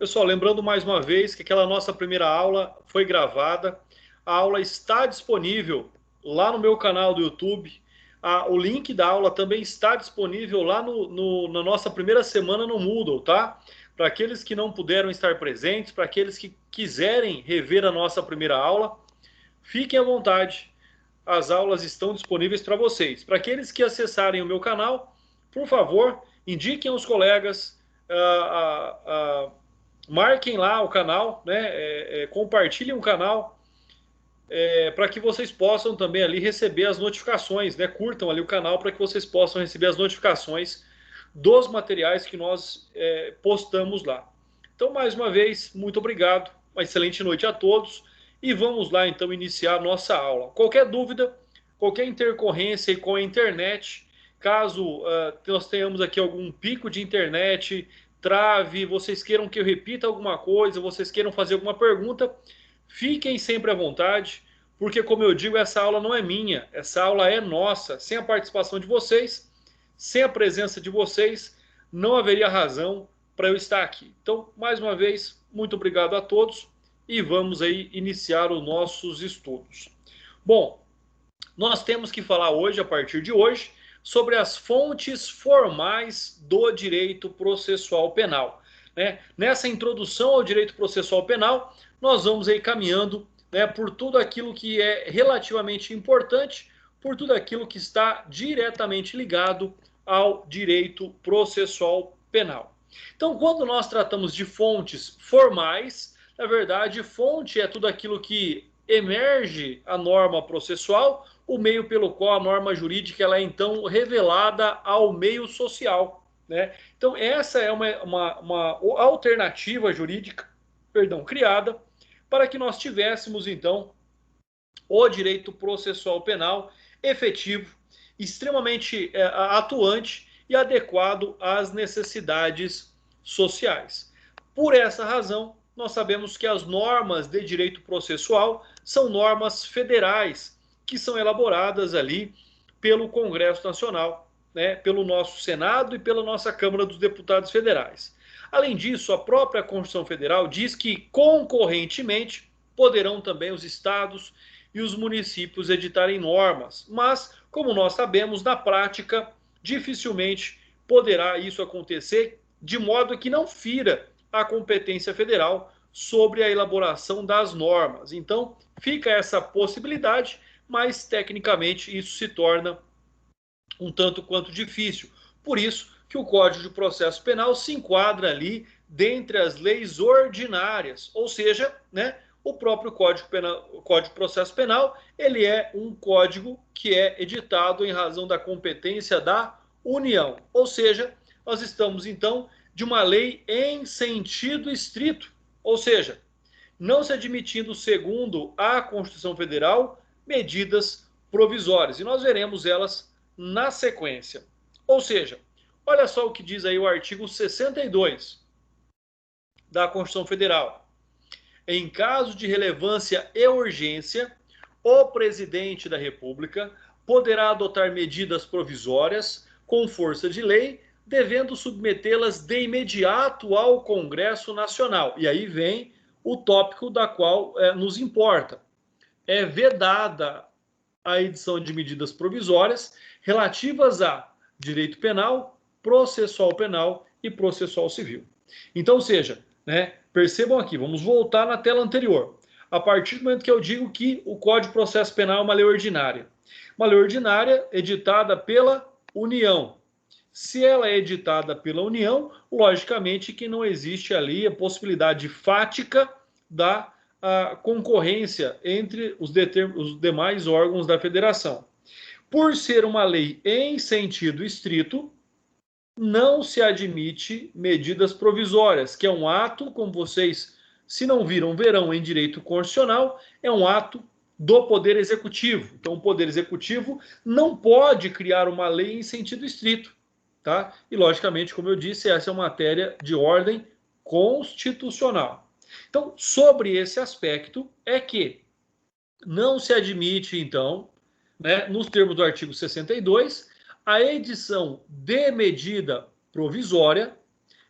Pessoal, lembrando mais uma vez que aquela nossa primeira aula foi gravada. A aula está disponível lá no meu canal do YouTube. O link da aula também está disponível lá na nossa primeira semana no Moodle, tá? Para aqueles que não puderam estar presentes, para aqueles que quiserem rever a nossa primeira aula, fiquem à vontade. As aulas estão disponíveis para vocês. Para aqueles que acessarem o meu canal, por favor, indiquem aos colegas, marquem lá o canal, né? Compartilhem o canal, para que vocês possam também ali receber as notificações, né? Curtam ali o canal para que vocês possam receber as notificações dos materiais que nós postamos lá. Então, mais uma vez, muito obrigado, uma excelente noite a todos e vamos lá então iniciar a nossa aula. Qualquer dúvida, qualquer intercorrência com a internet, caso nós tenhamos aqui algum pico de internet, trave, vocês queiram que eu repita alguma coisa, vocês queiram fazer alguma pergunta, fiquem sempre à vontade, porque como eu digo, essa aula não é minha, essa aula é nossa. Sem a participação de vocês, sem a presença de vocês, não haveria razão para eu estar aqui. Então, mais uma vez, muito obrigado a todos e vamos aí iniciar os nossos estudos. Bom, nós temos que falar hoje, a partir de hoje, sobre as fontes formais do direito processual penal, né? Nessa introdução ao direito processual penal, nós vamos aí caminhando, né, por tudo aquilo que é relativamente importante, por tudo aquilo que está diretamente ligado ao direito processual penal. Então, quando nós tratamos de fontes formais, na verdade, fonte é tudo aquilo que emerge a norma processual, o meio pelo qual a norma jurídica ela é então revelada ao meio social, né? Então, essa é uma alternativa jurídica, perdão, criada para que nós tivéssemos, então, o direito processual penal efetivo, extremamente atuante e adequado às necessidades sociais. Por essa razão, nós sabemos que as normas de direito processual são normas federais que são elaboradas ali pelo Congresso Nacional, né, pelo nosso Senado e pela nossa Câmara dos Deputados Federais. Além disso, a própria Constituição Federal diz que, concorrentemente, poderão também os estados e os municípios editarem normas, mas, como nós sabemos, na prática, dificilmente poderá isso acontecer, de modo que não fira a competência federal sobre a elaboração das normas. Então, fica essa possibilidade, mas tecnicamente isso se torna um tanto quanto difícil. Por isso que o Código de Processo Penal se enquadra ali dentre as leis ordinárias, ou seja, né, o próprio Código de Processo Penal, ele é um código que é editado em razão da competência da União. Ou seja, nós estamos então de uma lei em sentido estrito, ou seja, não se admitindo, segundo a Constituição Federal, medidas provisórias. E nós veremos elas na sequência. Ou seja, olha só o que diz aí o artigo 62 da Constituição Federal. Em caso de relevância e urgência, o presidente da República poderá adotar medidas provisórias com força de lei, devendo submetê-las de imediato ao Congresso Nacional. E aí vem o tópico da qual nos importa. É vedada a edição de medidas provisórias relativas a direito penal, processual penal e processual civil. Então, ou seja, né, percebam aqui, vamos voltar na tela anterior. A partir do momento que eu digo que o Código de Processo Penal é uma lei ordinária. Uma lei ordinária editada pela União. Se ela é editada pela União, logicamente que não existe ali a possibilidade fática da concorrência entre os demais órgãos da federação. Por ser uma lei em sentido estrito, não se admite medidas provisórias, que é um ato, como vocês, se não viram, verão em direito constitucional, é um ato do Poder Executivo. Então, o Poder Executivo não pode criar uma lei em sentido estrito, tá? E, logicamente, como eu disse, essa é uma matéria de ordem constitucional. Então, sobre esse aspecto, é que não se admite, então, né, nos termos do artigo 62, a edição de medida provisória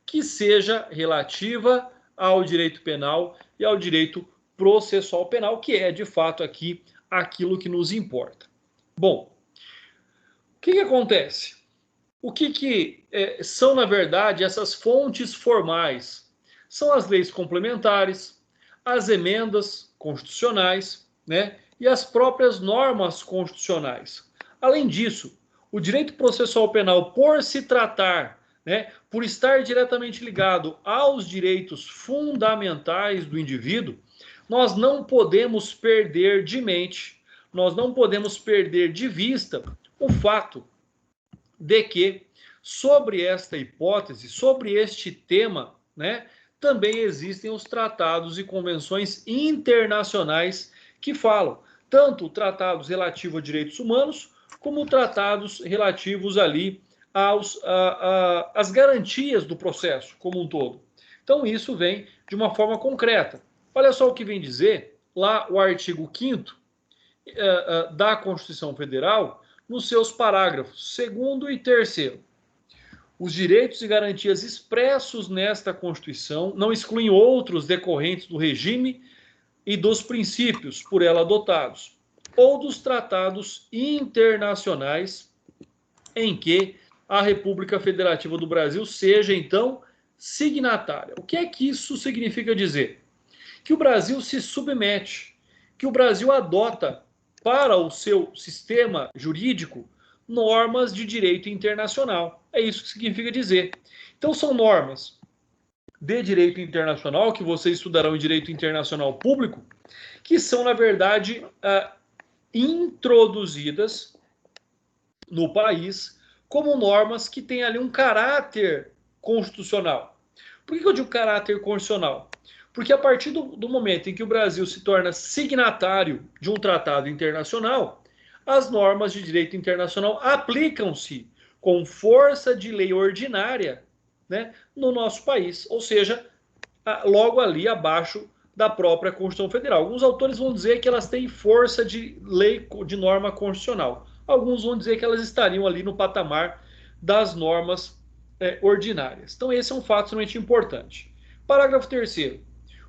que seja relativa ao direito penal e ao direito processual penal, que é, de fato, aqui aquilo que nos importa. Bom, o que acontece? O que são, na verdade, essas fontes formais? São as leis complementares, as emendas constitucionais, né, e as próprias normas constitucionais. Além disso, o direito processual penal, por se tratar, né, por estar diretamente ligado aos direitos fundamentais do indivíduo, nós não podemos perder de mente, nós não podemos perder de vista o fato de que, sobre esta hipótese, sobre este tema, né, também existem os tratados e convenções internacionais que falam, tanto tratados relativos a direitos humanos, como tratados relativos ali às garantias do processo como um todo. Então, isso vem de uma forma concreta. Olha só o que vem dizer lá o artigo 5º da Constituição Federal, nos seus parágrafos 2º e 3º. Os direitos e garantias expressos nesta Constituição não excluem outros decorrentes do regime e dos princípios por ela adotados, ou dos tratados internacionais em que a República Federativa do Brasil seja, então, signatária. O que é que isso significa dizer? Que o Brasil se submete, que o Brasil adota para o seu sistema jurídico normas de direito internacional. É isso que significa dizer. Então, são normas de direito internacional, que vocês estudarão em direito internacional público, que são, na verdade, introduzidas no país como normas que têm ali um caráter constitucional. Por que eu digo caráter constitucional? Porque a partir do momento em que o Brasil se torna signatário de um tratado internacional, as normas de direito internacional aplicam-se com força de lei ordinária, né, no nosso país, ou seja, logo ali abaixo da própria Constituição Federal. Alguns autores vão dizer que elas têm força de lei, de norma constitucional. Alguns vão dizer que elas estariam ali no patamar das normas ordinárias. Então esse é um fato extremamente importante. Parágrafo 3º.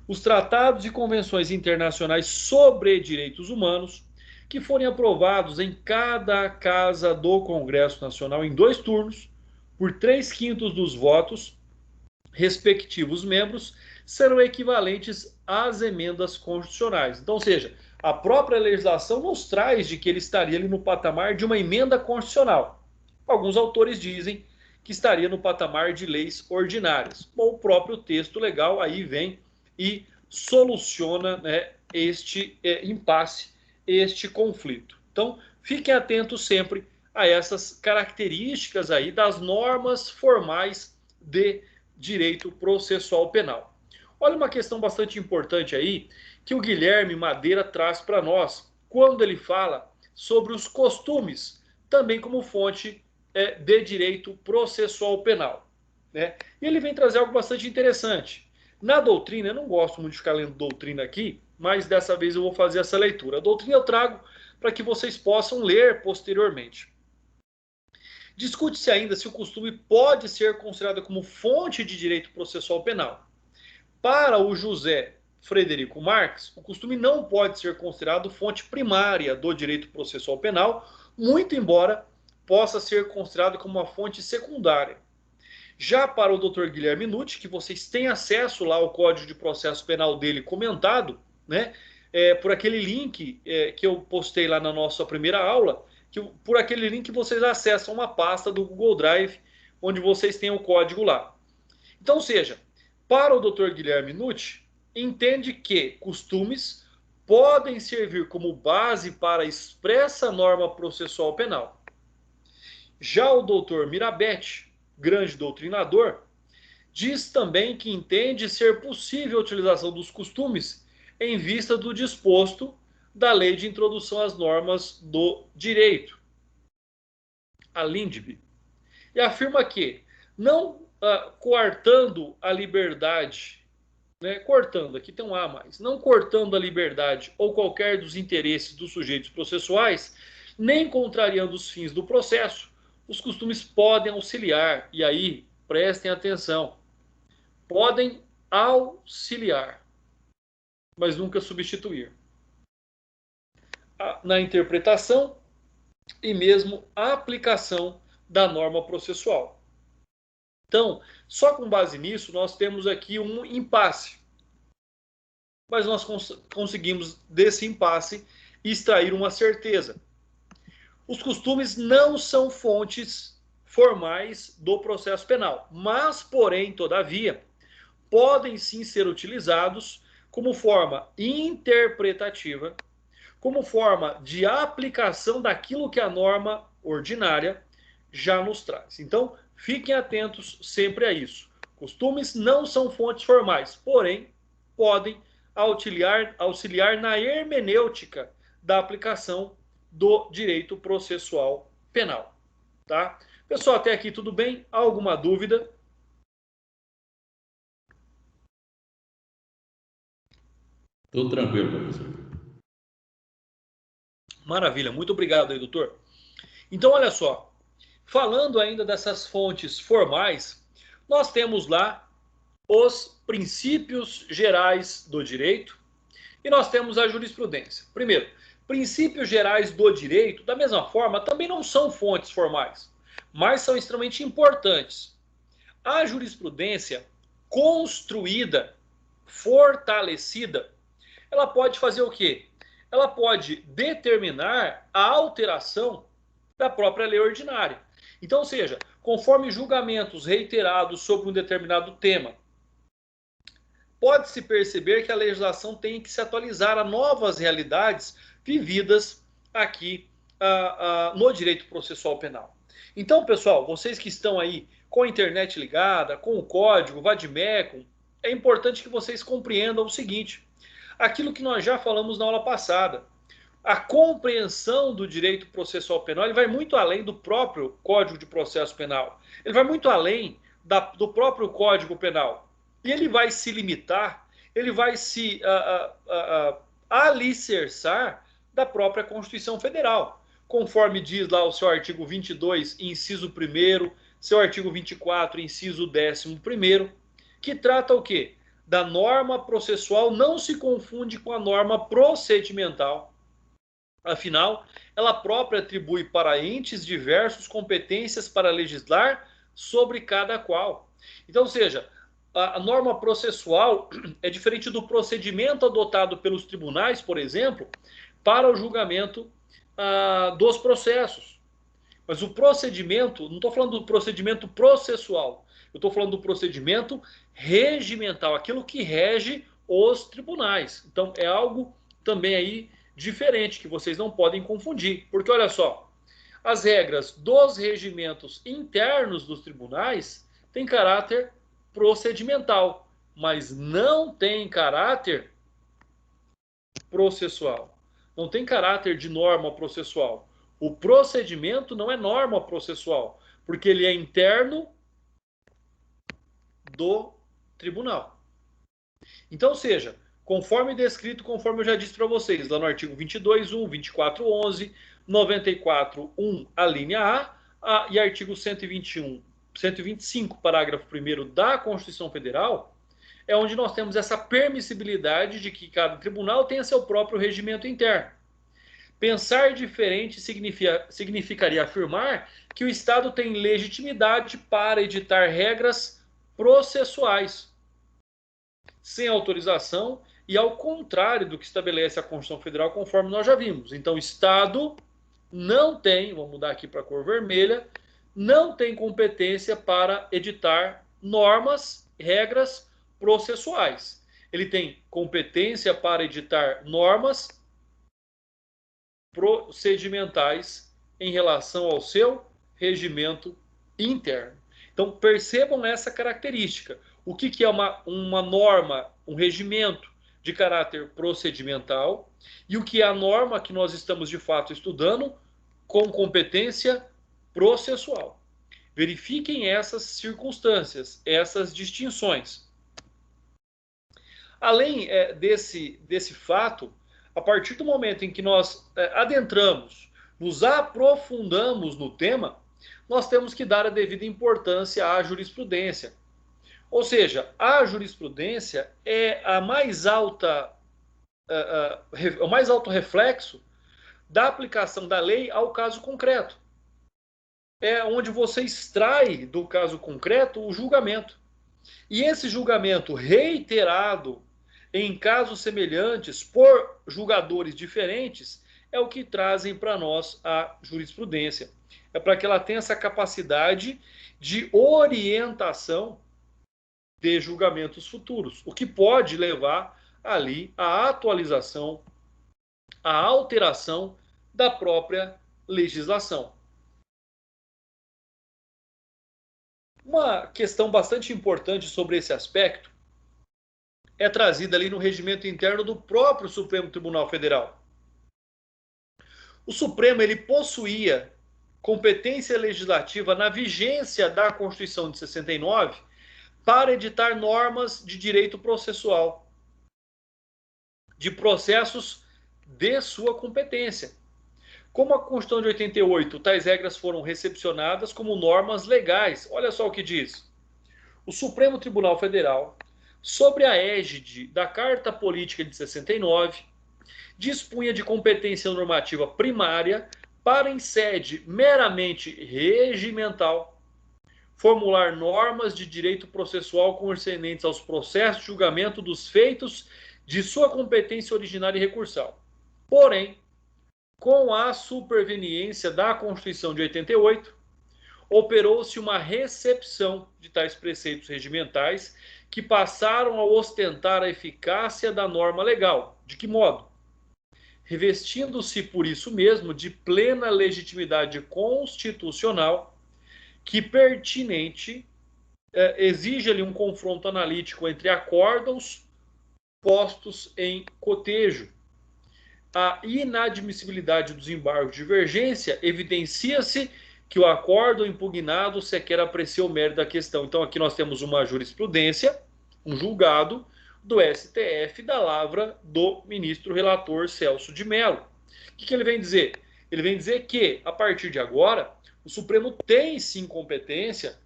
Os tratados e convenções internacionais sobre direitos humanos que forem aprovados em cada casa do Congresso Nacional em 2 turnos, por 3/5 dos votos, respectivos membros, serão equivalentes às emendas constitucionais. Então, ou seja, a própria legislação nos traz de que ele estaria ali no patamar de uma emenda constitucional. Alguns autores dizem que estaria no patamar de leis ordinárias. Bom, o próprio texto legal aí vem e soluciona, né, este impasse, este conflito. Então, fiquem atentos sempre a essas características aí das normas formais de direito processual penal. Olha uma questão bastante importante aí que o Guilherme Madeira traz para nós quando ele fala sobre os costumes, também como fonte de direito processual penal, né? E ele vem trazer algo bastante interessante. Na doutrina, eu não gosto muito de ficar lendo doutrina aqui, mas dessa vez eu vou fazer essa leitura. A doutrina eu trago para que vocês possam ler posteriormente. Discute-se ainda se o costume pode ser considerado como fonte de direito processual penal. Para o José Frederico Marx, o costume não pode ser considerado fonte primária do direito processual penal, muito embora possa ser considerado como uma fonte secundária. Já para o Dr. Guilherme Nucci, que vocês têm acesso lá ao Código de Processo Penal dele comentado, né, por aquele link que eu postei lá na nossa primeira aula, que por aquele link vocês acessam uma pasta do Google Drive, onde vocês têm o código lá. Então, ou seja, para o Dr. Guilherme Nucci, entende que costumes podem servir como base para a expressa norma processual penal. Já o Dr. Mirabete, grande doutrinador, diz também que entende ser possível a utilização dos costumes em vista do disposto da Lei de Introdução às Normas do Direito, a LINDB, e afirma que, não coartando a liberdade, né, cortando, aqui tem um A mais, não cortando a liberdade ou qualquer dos interesses dos sujeitos processuais, nem contrariando os fins do processo, os costumes podem auxiliar, e aí prestem atenção, podem auxiliar, mas nunca substituir. Na interpretação e mesmo a aplicação da norma processual. Então, só com base nisso, nós temos aqui um impasse. Mas nós conseguimos, desse impasse, extrair uma certeza. Os costumes não são fontes formais do processo penal, mas, porém, todavia, podem sim ser utilizados como forma interpretativa, como forma de aplicação daquilo que a norma ordinária já nos traz. Então, fiquem atentos sempre a isso. Costumes não são fontes formais, porém, podem auxiliar na hermenêutica da aplicação do direito processual penal. Tá? Pessoal, até aqui tudo bem? Alguma dúvida? Tudo tranquilo, professor. Maravilha, muito obrigado aí, doutor. Então, olha só, falando ainda dessas fontes formais, nós temos lá os princípios gerais do direito e nós temos a jurisprudência. Primeiro, princípios gerais do direito, da mesma forma, também não são fontes formais, mas são extremamente importantes. A jurisprudência construída, fortalecida, ela pode fazer o quê? Ela pode determinar a alteração da própria lei ordinária. Então, ou seja, conforme julgamentos reiterados sobre um determinado tema, pode-se perceber que a legislação tem que se atualizar a novas realidades vividas aqui no direito processual penal. Então, pessoal, vocês que estão aí com a internet ligada, com o código, Vademecum, é importante que vocês compreendam o seguinte: aquilo que nós já falamos na aula passada. A compreensão do direito processual penal ele vai muito além do próprio Código de Processo Penal. Ele vai muito além do próprio Código Penal. E ele vai se limitar, ele vai se alicerçar da própria Constituição Federal. Conforme diz lá o seu artigo 22, inciso 1º, seu artigo 24, inciso 11º, que trata o quê? Da norma processual não se confunde com a norma procedimental. Afinal, ela própria atribui para entes diversos competências para legislar sobre cada qual. Então, ou seja, a norma processual é diferente do procedimento adotado pelos tribunais, por exemplo, para o julgamento dos processos. Mas o procedimento, não estou falando do procedimento processual, eu estou falando do procedimento regimental, aquilo que rege os tribunais. Então, é algo também aí diferente, que vocês não podem confundir. Porque, olha só, as regras dos regimentos internos dos tribunais têm caráter procedimental, mas não têm caráter processual. Não tem caráter de norma processual. O procedimento não é norma processual, porque ele é interno do tribunal. Então, ou seja, conforme descrito, conforme eu já disse para vocês, lá no artigo 22.1, 24.11, 94.1, a linha A, e artigo 125, parágrafo 1º da Constituição Federal, é onde nós temos essa permissibilidade de que cada tribunal tenha seu próprio regimento interno. Pensar diferente significaria afirmar que o Estado tem legitimidade para editar regras processuais, sem autorização e ao contrário do que estabelece a Constituição Federal, conforme nós já vimos. Então, o Estado não tem, vou mudar aqui para a cor vermelha, não tem competência para editar normas, regras processuais. Ele tem competência para editar normas procedimentais em relação ao seu regimento interno. Então, percebam essa característica. O que é uma norma, um regimento de caráter procedimental e o que é a norma que nós estamos de fato estudando com competência processual. Verifiquem essas circunstâncias, essas distinções. Além desse fato, a partir do momento em que nós adentramos, nos aprofundamos no tema, nós temos que dar a devida importância à jurisprudência. Ou seja, a jurisprudência é a mais alta, o mais alto reflexo da aplicação da lei ao caso concreto. É onde você extrai do caso concreto o julgamento. E esse julgamento reiterado em casos semelhantes por julgadores diferentes é o que trazem para nós a jurisprudência. É para que ela tenha essa capacidade de orientação de julgamentos futuros, o que pode levar ali à atualização, à alteração da própria legislação. Uma questão bastante importante sobre esse aspecto é trazida ali no regimento interno do próprio Supremo Tribunal Federal. O Supremo ele possuía competência legislativa na vigência da Constituição de 69 para editar normas de direito processual, de processos de sua competência. Como a Constituição de 88, tais regras foram recepcionadas como normas legais. Olha só o que diz. O Supremo Tribunal Federal, sobre a égide da Carta Política de 69, dispunha de competência normativa primária para, em sede meramente regimental, formular normas de direito processual concernentes aos processos de julgamento dos feitos de sua competência originária e recursal. Porém, com a superveniência da Constituição de 88, operou-se uma recepção de tais preceitos regimentais que passaram a ostentar a eficácia da norma legal. De que modo? Revestindo-se por isso mesmo de plena legitimidade constitucional, que pertinente exige ali um confronto analítico entre acórdãos postos em cotejo. A inadmissibilidade dos embargos de divergência evidencia-se que o acórdão impugnado sequer aprecia o mérito da questão. Então aqui nós temos uma jurisprudência, um julgado do STF da lavra do ministro relator Celso de Mello. O que ele vem dizer? Ele vem dizer que, a partir de agora, o Supremo tem sim competência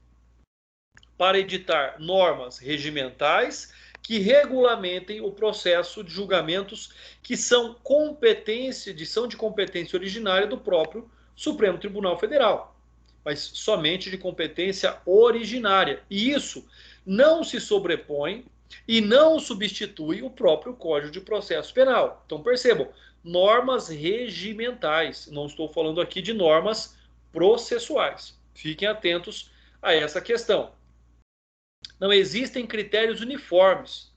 para editar normas regimentais que regulamentem o processo de julgamentos que são de competência originária do próprio Supremo Tribunal Federal, mas somente de competência originária. E isso não se sobrepõe e não substitui o próprio Código de Processo Penal. Então percebam, normas regimentais, não estou falando aqui de normas processuais. Fiquem atentos a essa questão. Não existem critérios uniformes,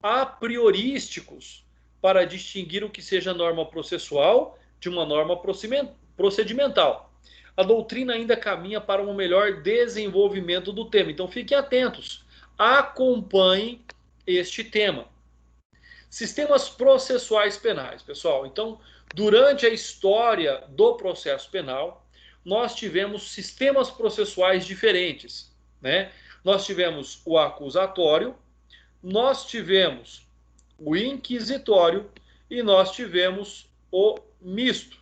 a priorísticos, para distinguir o que seja norma processual de uma norma procedimental. A doutrina ainda caminha para um melhor desenvolvimento do tema. Então fiquem atentos, acompanhem este tema. Sistemas processuais penais, pessoal. Então, durante a história do processo penal, nós tivemos sistemas processuais diferentes, né? Nós tivemos o acusatório, nós tivemos o inquisitório e nós tivemos o misto.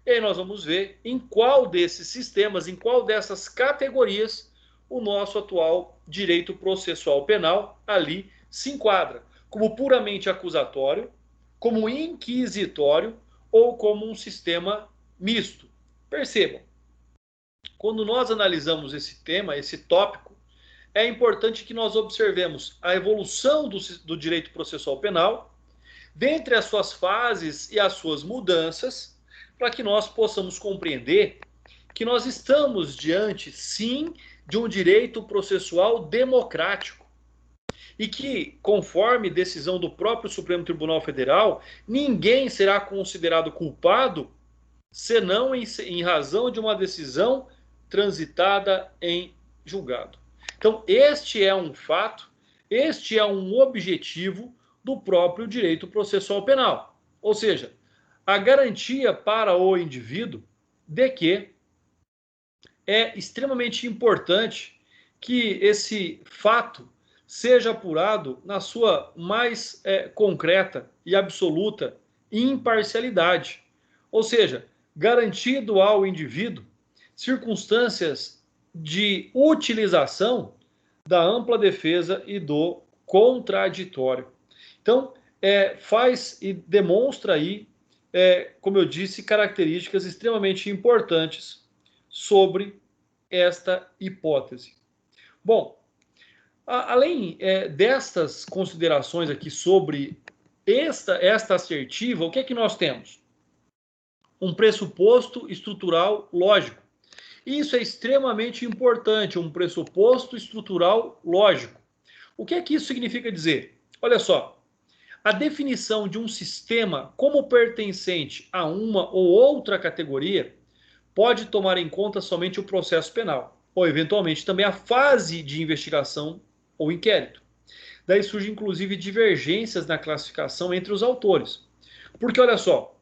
E aí nós vamos ver em qual desses sistemas, em qual dessas categorias, o nosso atual direito processual penal ali se enquadra, como puramente acusatório, como inquisitório ou como um sistema misto. Percebam, quando nós analisamos esse tema, esse tópico, é importante que nós observemos a evolução do direito processual penal, dentre as suas fases e as suas mudanças, para que nós possamos compreender que nós estamos diante, sim, de um direito processual democrático. E que, conforme decisão do próprio Supremo Tribunal Federal, ninguém será considerado culpado senão em razão de uma decisão transitada em julgado. Então, este é um fato, este é um objetivo do próprio direito processual penal. Ou seja, a garantia para o indivíduo de que é extremamente importante que esse fato seja apurado na sua mais concreta e absoluta imparcialidade. Ou seja, garantido ao indivíduo circunstâncias de utilização da ampla defesa e do contraditório. Então, faz e demonstra aí, como eu disse, características extremamente importantes sobre esta hipótese. Bom, além destas considerações aqui sobre esta assertiva, o que é que nós temos? Um pressuposto estrutural lógico. Isso é extremamente importante, um pressuposto estrutural lógico. O que é que isso significa dizer? Olha só, a definição de um sistema como pertencente a uma ou outra categoria pode tomar em conta somente o processo penal, ou eventualmente também a fase de investigação ou inquérito. Daí surgem inclusive divergências na classificação entre os autores. Porque olha só,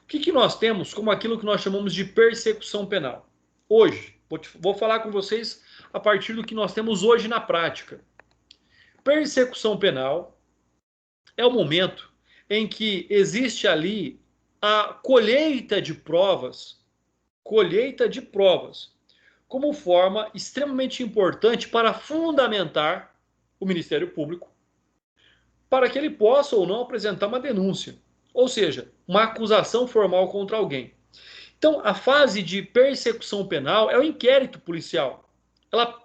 o que nós temos como aquilo que nós chamamos de persecução penal? Hoje, vou falar com vocês a partir do que nós temos hoje na prática. Persecução penal é o momento em que existe ali a colheita de provas, como forma extremamente importante para fundamentar o Ministério Público, para que ele possa ou não apresentar uma denúncia, ou seja, uma acusação formal contra alguém. Então, a fase de persecução penal é o inquérito policial. Ela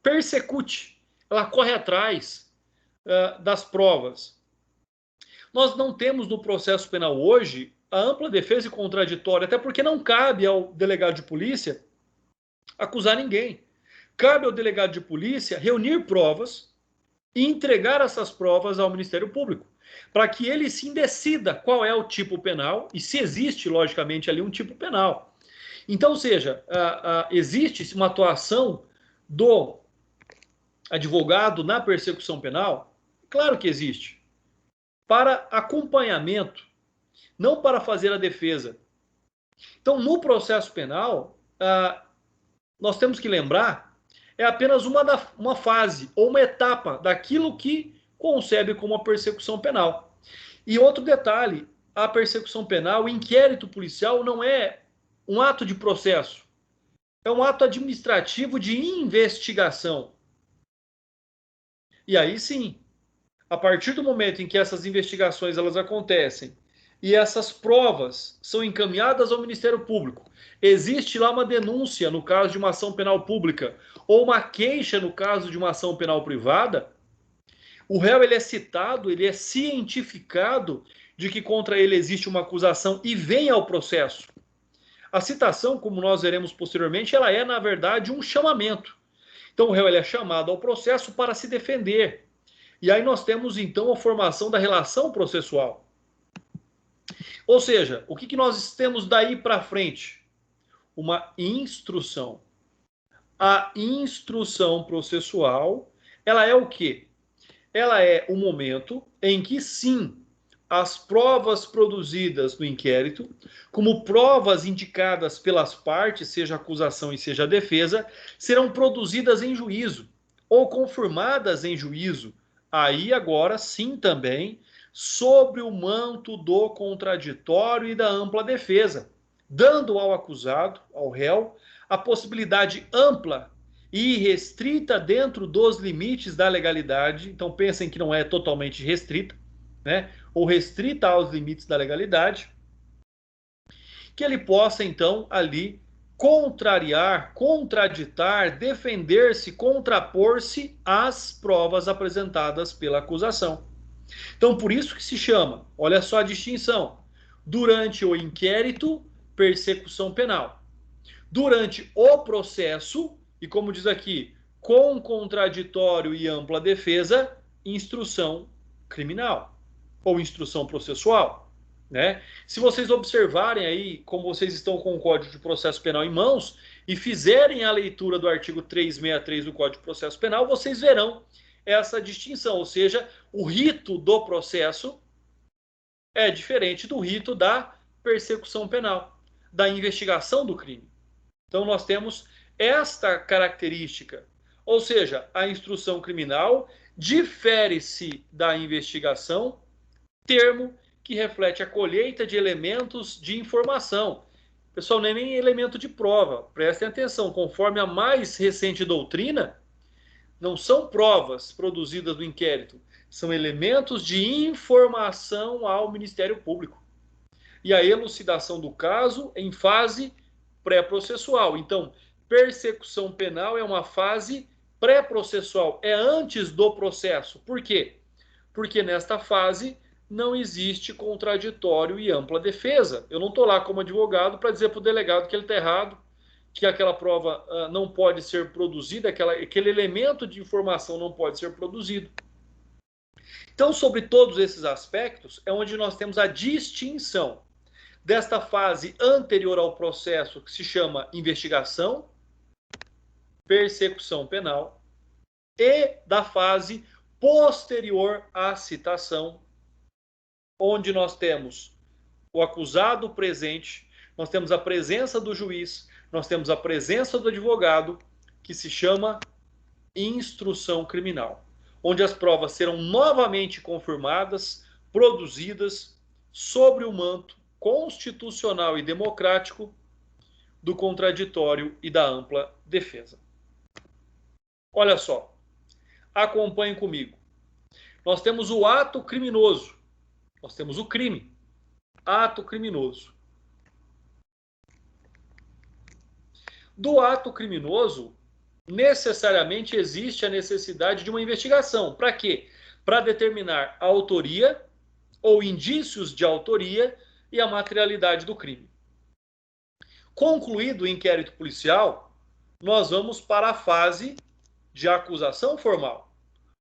persecute, ela corre atrás das provas. Nós não temos no processo penal hoje a ampla defesa e contraditório, até porque não cabe ao delegado de polícia acusar ninguém. Cabe ao delegado de polícia reunir provas e entregar essas provas ao Ministério Público, para que ele sim decida qual é o tipo penal e se existe, logicamente, ali um tipo penal. Então, ou seja, existe uma atuação do advogado na persecução penal? Claro que existe. Para acompanhamento, não para fazer a defesa. Então, no processo penal, nós temos que lembrar, é apenas uma fase ou uma etapa daquilo que concebe como a persecução penal. E outro detalhe, a persecução penal, o inquérito policial não é um ato de processo, é um ato administrativo de investigação. E aí sim, a partir do momento em que essas investigações elas acontecem e essas provas são encaminhadas ao Ministério Público, existe lá uma denúncia no caso de uma ação penal pública ou uma queixa no caso de uma ação penal privada, o réu ele é citado, ele é cientificado de que contra ele existe uma acusação e vem ao processo. A citação, como nós veremos posteriormente, ela é, na verdade, um chamamento. Então, o réu ele é chamado ao processo para se defender. E aí nós temos, então, a formação da relação processual. Ou seja, o que nós temos daí para frente? Uma instrução. A instrução processual, ela é o quê? Ela é o momento em que, sim, as provas produzidas no inquérito, como provas indicadas pelas partes, seja a acusação e seja a defesa, serão produzidas em juízo ou confirmadas em juízo. Aí agora sim também sobre o manto do contraditório e da ampla defesa, dando ao acusado, ao réu, a possibilidade ampla e restrita dentro dos limites da legalidade. Então pensem que não é totalmente restrita, né? Ou restrita aos limites da legalidade, que ele possa então ali contrariar, contraditar, defender-se, contrapor-se às provas apresentadas pela acusação. Então, por isso que se chama, olha só a distinção, durante o inquérito, persecução penal. Durante o processo, e como diz aqui, com contraditório e ampla defesa, instrução criminal ou instrução processual. Né? Se vocês observarem aí, como vocês estão com o Código de Processo Penal em mãos e fizerem a leitura do artigo 363 do Código de Processo Penal, vocês verão essa distinção, ou seja, o rito do processo é diferente do rito da persecução penal, da investigação do crime. Então nós temos esta característica, ou seja, a instrução criminal difere-se da investigação, termo que reflete a colheita de elementos de informação. Pessoal, não é nem elemento de prova. Prestem atenção, conforme a mais recente doutrina, não são provas produzidas no inquérito, são elementos de informação ao Ministério Público. E a elucidação do caso em fase pré-processual. Então, persecução penal é uma fase pré-processual, é antes do processo. Por quê? Porque nesta fase não existe contraditório e ampla defesa. Eu não estou lá como advogado para dizer para o delegado que ele está errado, que aquela prova não pode ser produzida, aquele elemento de informação não pode ser produzido. Então, sobre todos esses aspectos, é onde nós temos a distinção desta fase anterior ao processo, que se chama investigação, persecução penal, e da fase posterior à citação, onde nós temos o acusado presente, nós temos a presença do juiz, nós temos a presença do advogado, que se chama instrução criminal, onde as provas serão novamente confirmadas, produzidas sobre o manto constitucional e democrático do contraditório e da ampla defesa. Olha só, acompanhem comigo. Nós temos o ato criminoso, nós temos o crime, ato criminoso. Do ato criminoso, necessariamente existe a necessidade de uma investigação. Para quê? Para determinar a autoria ou indícios de autoria e a materialidade do crime. Concluído o inquérito policial, nós vamos para a fase de acusação formal.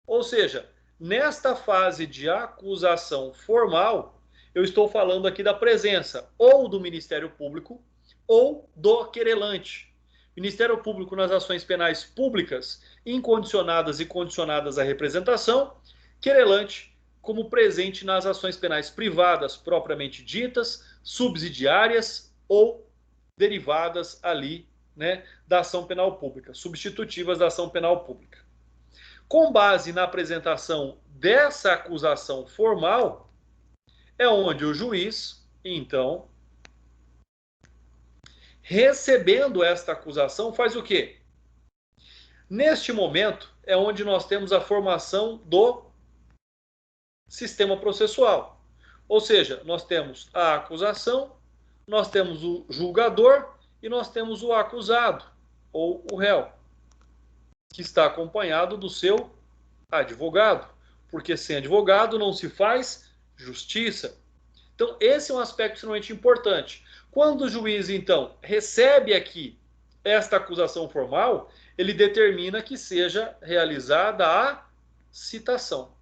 Ou seja, nesta fase de acusação formal, eu estou falando aqui da presença ou do Ministério Público ou do querelante. Ministério Público nas ações penais públicas, incondicionadas e condicionadas à representação, querelante como presente nas ações penais privadas propriamente ditas, subsidiárias ou derivadas ali, né, da ação penal pública, substitutivas da ação penal pública. Com base na apresentação dessa acusação formal, é onde o juiz, então, recebendo esta acusação, faz o quê? Neste momento é onde nós temos a formação do sistema processual. Ou seja, nós temos a acusação, nós temos o julgador e nós temos o acusado, ou o réu, que está acompanhado do seu advogado, porque sem advogado não se faz justiça. Então, esse é um aspecto extremamente importante. Quando o juiz, então, recebe aqui esta acusação formal, ele determina que seja realizada a citação.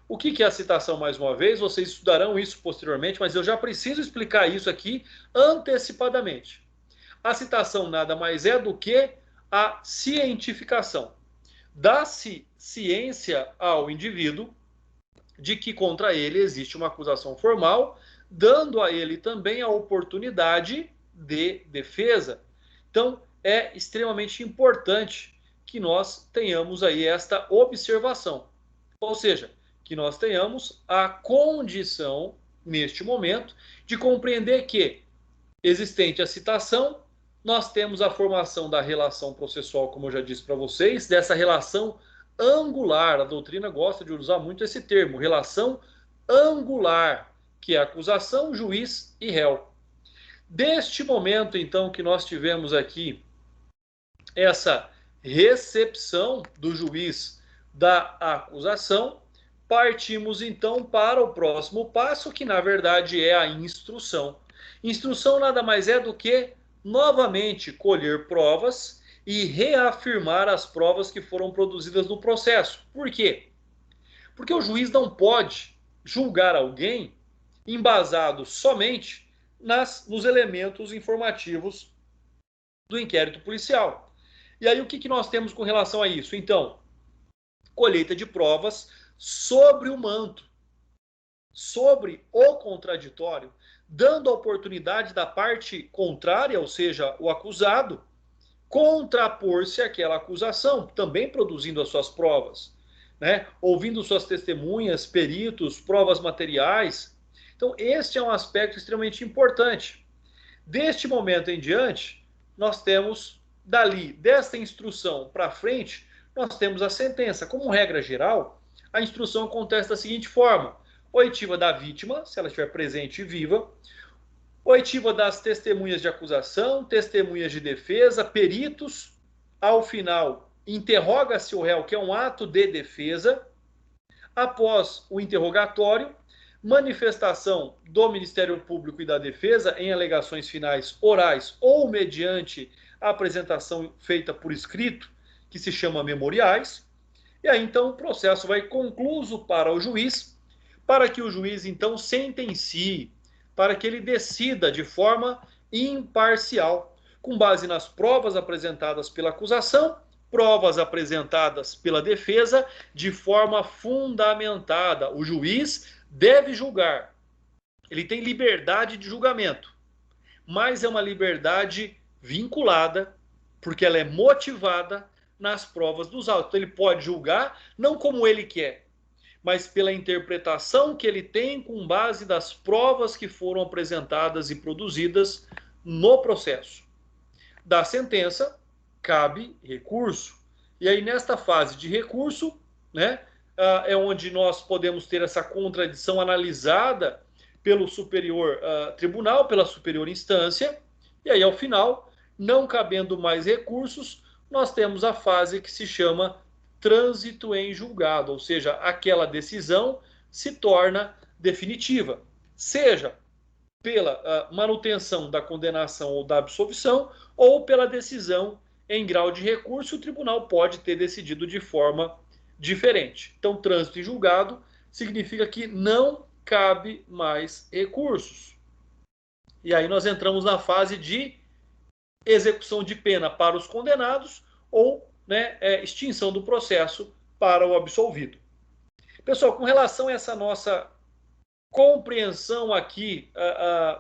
O que é a citação, mais uma vez? Vocês estudarão isso posteriormente, mas eu já preciso explicar isso aqui antecipadamente. A citação nada mais é do que a cientificação. Dá-se ciência ao indivíduo de que contra ele existe uma acusação formal, dando a ele também a oportunidade de defesa. Então, é extremamente importante que nós tenhamos aí esta observação. Ou seja, que nós tenhamos a condição, neste momento, de compreender que, existente a citação, nós temos a formação da relação processual, como eu já disse para vocês, dessa relação angular. A doutrina gosta de usar muito esse termo, relação angular, que é acusação, juiz e réu. Deste momento, então, que nós tivemos aqui essa recepção do juiz da acusação, partimos então para o próximo passo, que na verdade é a instrução. Instrução nada mais é do que, novamente, colher provas e reafirmar as provas que foram produzidas no processo. Por quê? Porque o juiz não pode julgar alguém embasado somente nos elementos informativos do inquérito policial. E aí o que nós temos com relação a isso? Então, colheita de provas sobre o manto, sobre o contraditório, dando a oportunidade da parte contrária, ou seja, o acusado, contrapor-se àquela acusação, também produzindo as suas provas, né? Ouvindo suas testemunhas, peritos, provas materiais. Então, este é um aspecto extremamente importante. Deste momento em diante, nós temos, desta instrução para frente, nós temos a sentença. Como regra geral, a instrução acontece da seguinte forma: oitiva da vítima, se ela estiver presente e viva, oitiva das testemunhas de acusação, testemunhas de defesa, peritos. Ao final, interroga-se o réu, que é um ato de defesa. Após o interrogatório, manifestação do Ministério Público e da Defesa em alegações finais orais ou mediante a apresentação feita por escrito, que se chama memoriais. E aí, então, o processo vai concluso para o juiz, para que o juiz, então, sentencie, para que ele decida de forma imparcial, com base nas provas apresentadas pela acusação, provas apresentadas pela defesa, de forma fundamentada. O juiz deve julgar. Ele tem liberdade de julgamento, mas é uma liberdade vinculada, porque ela é motivada nas provas dos autos. Então, ele pode julgar não como ele quer, mas pela interpretação que ele tem com base das provas que foram apresentadas e produzidas no processo. Da sentença, cabe recurso. E aí, nesta fase de recurso, né, é onde nós podemos ter essa contradição analisada pelo superior tribunal, pela superior instância, e aí, ao final, não cabendo mais recursos, nós temos a fase que se chama trânsito em julgado, ou seja, aquela decisão se torna definitiva, seja pela manutenção da condenação ou da absolvição, ou pela decisão em grau de recurso, o tribunal pode ter decidido de forma diferente. Então, trânsito em julgado significa que não cabe mais recursos. E aí nós entramos na fase de execução de pena para os condenados ou, né, extinção do processo para o absolvido. Pessoal, com relação a essa nossa compreensão aqui,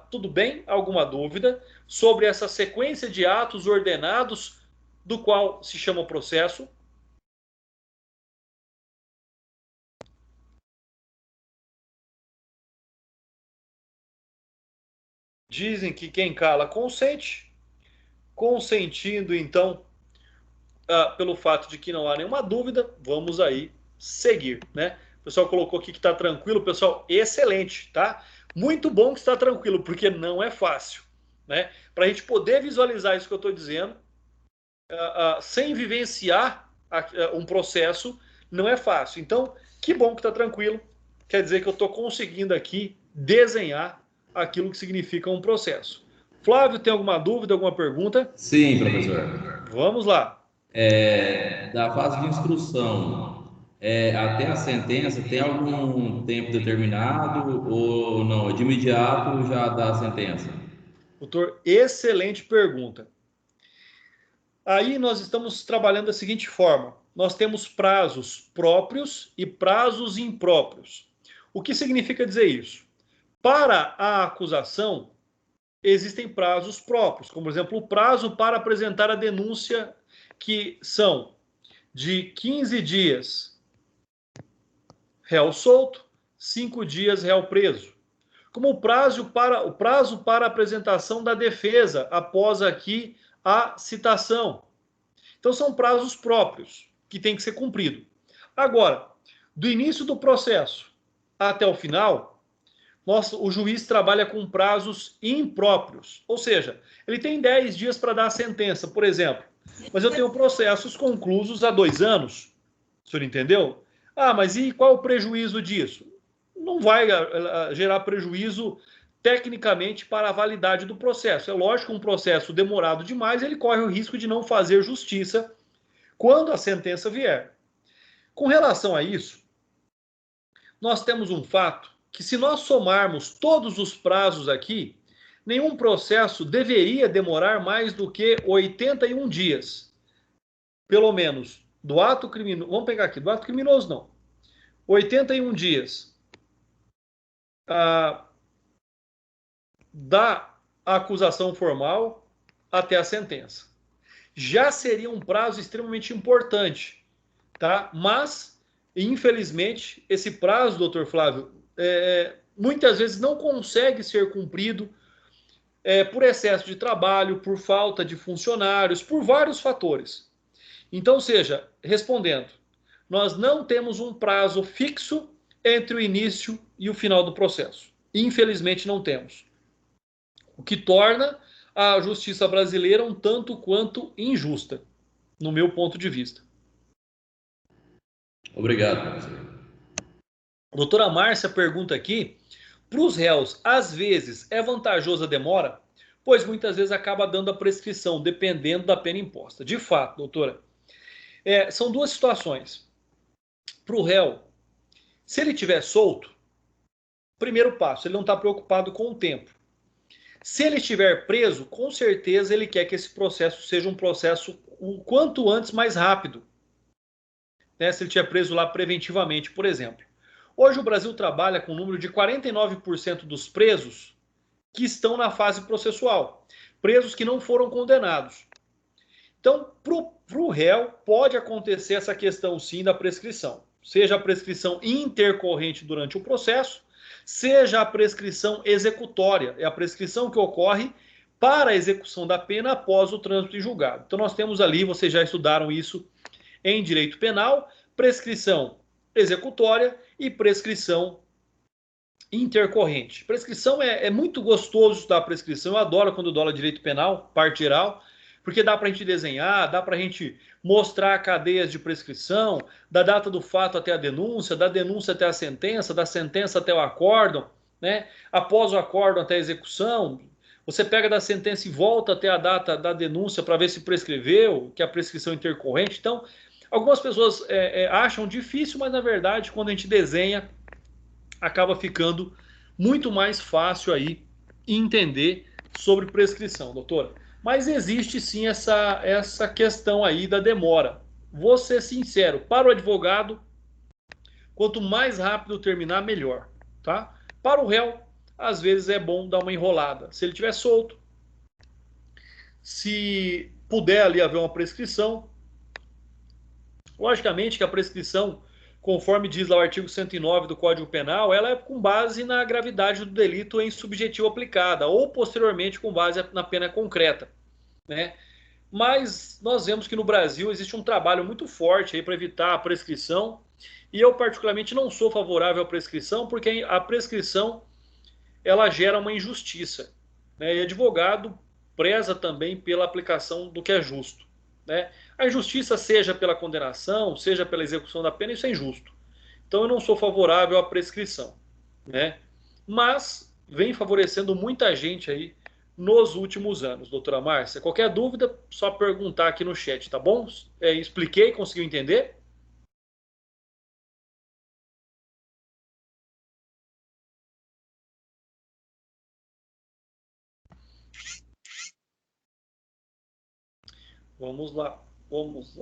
tudo bem? Alguma dúvida sobre essa sequência de atos ordenados do qual se chama o processo? Dizem que quem cala consente. Consentindo, então, pelo fato de que não há nenhuma dúvida, vamos aí seguir, né? O pessoal colocou aqui que está tranquilo. Pessoal, excelente, tá? Muito bom que está tranquilo, porque não é fácil, né? Para a gente poder visualizar isso que eu estou dizendo, sem vivenciar um processo, não é fácil. Então, que bom que está tranquilo. Quer dizer que eu estou conseguindo aqui desenhar aquilo que significa um processo. Flávio, tem alguma dúvida, alguma pergunta? Sim, professor. Vamos lá. Da fase de instrução até a sentença, tem algum tempo determinado ou não? De imediato já dá a sentença? Doutor, excelente pergunta. Aí nós estamos trabalhando da seguinte forma: nós temos prazos próprios e prazos impróprios. O que significa dizer isso? Para a acusação, existem prazos próprios, como, por exemplo, o prazo para apresentar a denúncia, que são de 15 dias réu solto, 5 dias réu preso. Como o prazo para a apresentação da defesa, após aqui a citação. Então, são prazos próprios, que tem que ser cumprido. Agora, do início do processo até o final, o juiz trabalha com prazos impróprios. Ou seja, ele tem 10 dias para dar a sentença, por exemplo. Mas eu tenho processos conclusos há 2 anos. O senhor entendeu? Ah, mas e qual o prejuízo disso? Não vai gerar prejuízo tecnicamente para a validade do processo. É lógico que um processo demorado demais, ele corre o risco de não fazer justiça quando a sentença vier. Com relação a isso, nós temos um fato que, se nós somarmos todos os prazos aqui, nenhum processo deveria demorar mais do que 81 dias. Pelo menos do ato criminoso. Vamos pegar aqui, do ato criminoso não. 81 dias da acusação formal até a sentença. Já seria um prazo extremamente importante, tá? Mas, infelizmente, esse prazo, doutor Flávio, muitas vezes não consegue ser cumprido por excesso de trabalho, por falta de funcionários, por vários fatores. Então, seja, respondendo, nós não temos um prazo fixo entre o início e o final do processo. Infelizmente, não temos. O que torna a justiça brasileira um tanto quanto injusta, no meu ponto de vista. Obrigado, professor. A doutora Márcia pergunta aqui, para os réus, às vezes é vantajosa a demora? Pois muitas vezes acaba dando a prescrição, dependendo da pena imposta. De fato, doutora, são duas situações. Para o réu, se ele estiver solto, primeiro passo, ele não está preocupado com o tempo. Se ele estiver preso, com certeza ele quer que esse processo seja um processo o quanto antes mais rápido. Né? Se ele estiver preso lá preventivamente, por exemplo. Hoje o Brasil trabalha com um número de 49% dos presos que estão na fase processual. Presos que não foram condenados. Então, para o réu, pode acontecer essa questão sim da prescrição. Seja a prescrição intercorrente durante o processo, seja a prescrição executória. É a prescrição que ocorre para a execução da pena após o trânsito em julgado. Então, nós temos ali, vocês já estudaram isso em direito penal, prescrição executória e prescrição intercorrente. Prescrição é muito gostoso estudar prescrição, eu adoro quando eu dou aula de direito penal, parte geral, porque dá para a gente desenhar, dá para a gente mostrar cadeias de prescrição, da data do fato até a denúncia, da denúncia até a sentença, da sentença até o acórdão, né? Após o acórdão até a execução, você pega da sentença e volta até a data da denúncia para ver se prescreveu, que é a prescrição intercorrente. Então, algumas pessoas acham difícil, mas na verdade, quando a gente desenha, acaba ficando muito mais fácil aí entender sobre prescrição, doutora. Mas existe sim essa questão aí da demora. Vou ser sincero, para o advogado, quanto mais rápido terminar, melhor, tá? Para o réu, às vezes é bom dar uma enrolada. Se ele estiver solto, se puder ali haver uma prescrição, logicamente que a prescrição, conforme diz lá o artigo 109 do Código Penal, ela é com base na gravidade do delito em subjetivo aplicada, ou posteriormente com base na pena concreta, né? Mas nós vemos que no Brasil existe um trabalho muito forte aí para evitar a prescrição, e eu particularmente não sou favorável à prescrição, porque a prescrição ela gera uma injustiça, né? E advogado preza também pela aplicação do que é justo, né? A injustiça, seja pela condenação, seja pela execução da pena, isso é injusto. Então eu não sou favorável à prescrição, né? Mas vem favorecendo muita gente aí nos últimos anos, doutora Márcia. Qualquer dúvida, só perguntar aqui no chat, tá bom? Expliquei, conseguiu entender? Vamos lá, vamos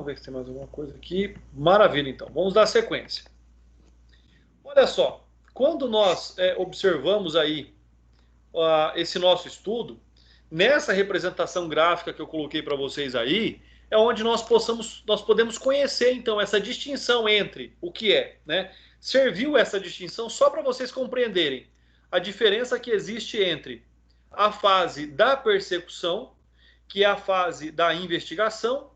ver se tem mais alguma coisa aqui. Maravilha, então. Vamos dar sequência. Olha só, quando nós observamos aí esse nosso estudo, nessa representação gráfica que eu coloquei para vocês aí, é onde nós podemos conhecer então essa distinção entre o que é, né? Serviu essa distinção só para vocês compreenderem a diferença que existe entre a fase da persecução, que é a fase da investigação,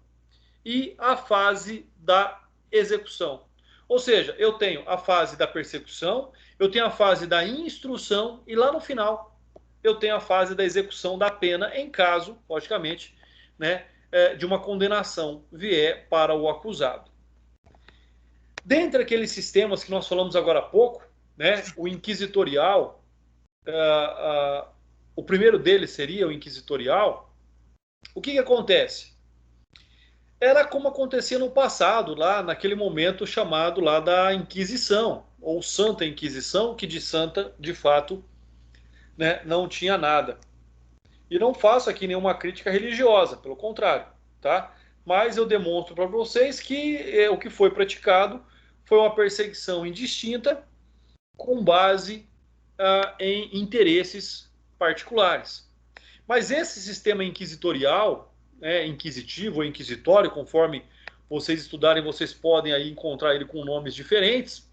e a fase da execução. Ou seja, eu tenho a fase da persecução, eu tenho a fase da instrução e lá no final eu tenho a fase da execução da pena em caso, logicamente, né, de uma condenação vier para o acusado. Dentre aqueles sistemas que nós falamos agora há pouco, né, o inquisitorial, o primeiro deles seria o inquisitorial. O que acontece? Era como acontecia no passado, lá naquele momento chamado lá da Inquisição, ou Santa Inquisição, que de santa, de fato, né, não tinha nada. E não faço aqui nenhuma crítica religiosa, pelo contrário, tá? Mas eu demonstro para vocês que o que foi praticado foi uma perseguição indistinta com base em interesses particulares. Mas esse sistema inquisitorial, inquisitivo ou inquisitório, conforme vocês estudarem, vocês podem aí encontrar ele com nomes diferentes,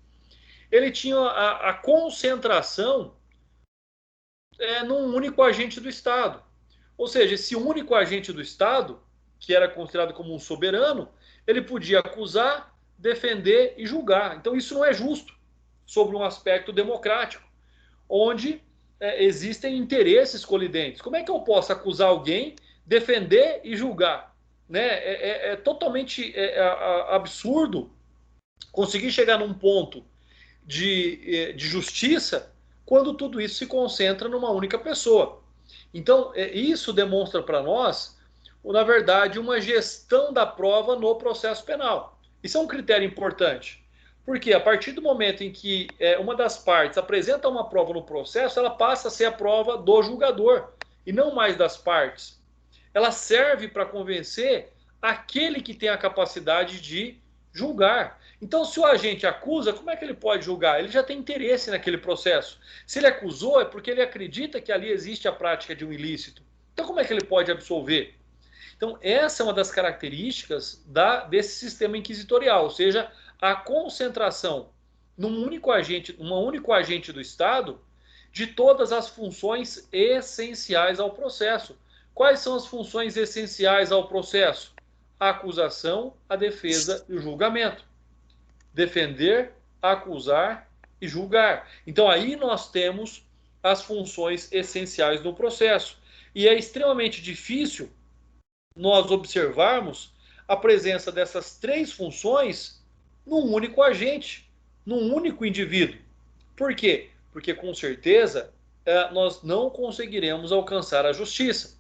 ele tinha a concentração num único agente do Estado. Ou seja, esse único agente do Estado que era considerado como um soberano, ele podia acusar, defender e julgar. Então isso não é justo sobre um aspecto democrático, onde existem interesses colidentes. Como é que eu posso acusar alguém, defender e julgar? Né? É totalmente absurdo conseguir chegar num ponto de justiça quando tudo isso se concentra numa única pessoa. Então, isso demonstra para nós, na verdade, uma gestão da prova no processo penal. Isso é um critério importante. Porque a partir do momento em que uma das partes apresenta uma prova no processo, ela passa a ser a prova do julgador e não mais das partes. Ela serve para convencer aquele que tem a capacidade de julgar. Então, se o agente acusa, como é que ele pode julgar? Ele já tem interesse naquele processo. Se ele acusou, é porque ele acredita que ali existe a prática de um ilícito. Então, como é que ele pode absolver? Então, essa é uma das características desse sistema inquisitorial, ou seja, a concentração num único agente do Estado de todas as funções essenciais ao processo. Quais são as funções essenciais ao processo? A acusação, a defesa e o julgamento. Defender, acusar e julgar. Então aí nós temos as funções essenciais do processo. E é extremamente difícil nós observarmos a presença dessas três funções num único agente, num único indivíduo. Por quê? Porque com certeza nós não conseguiremos alcançar a justiça.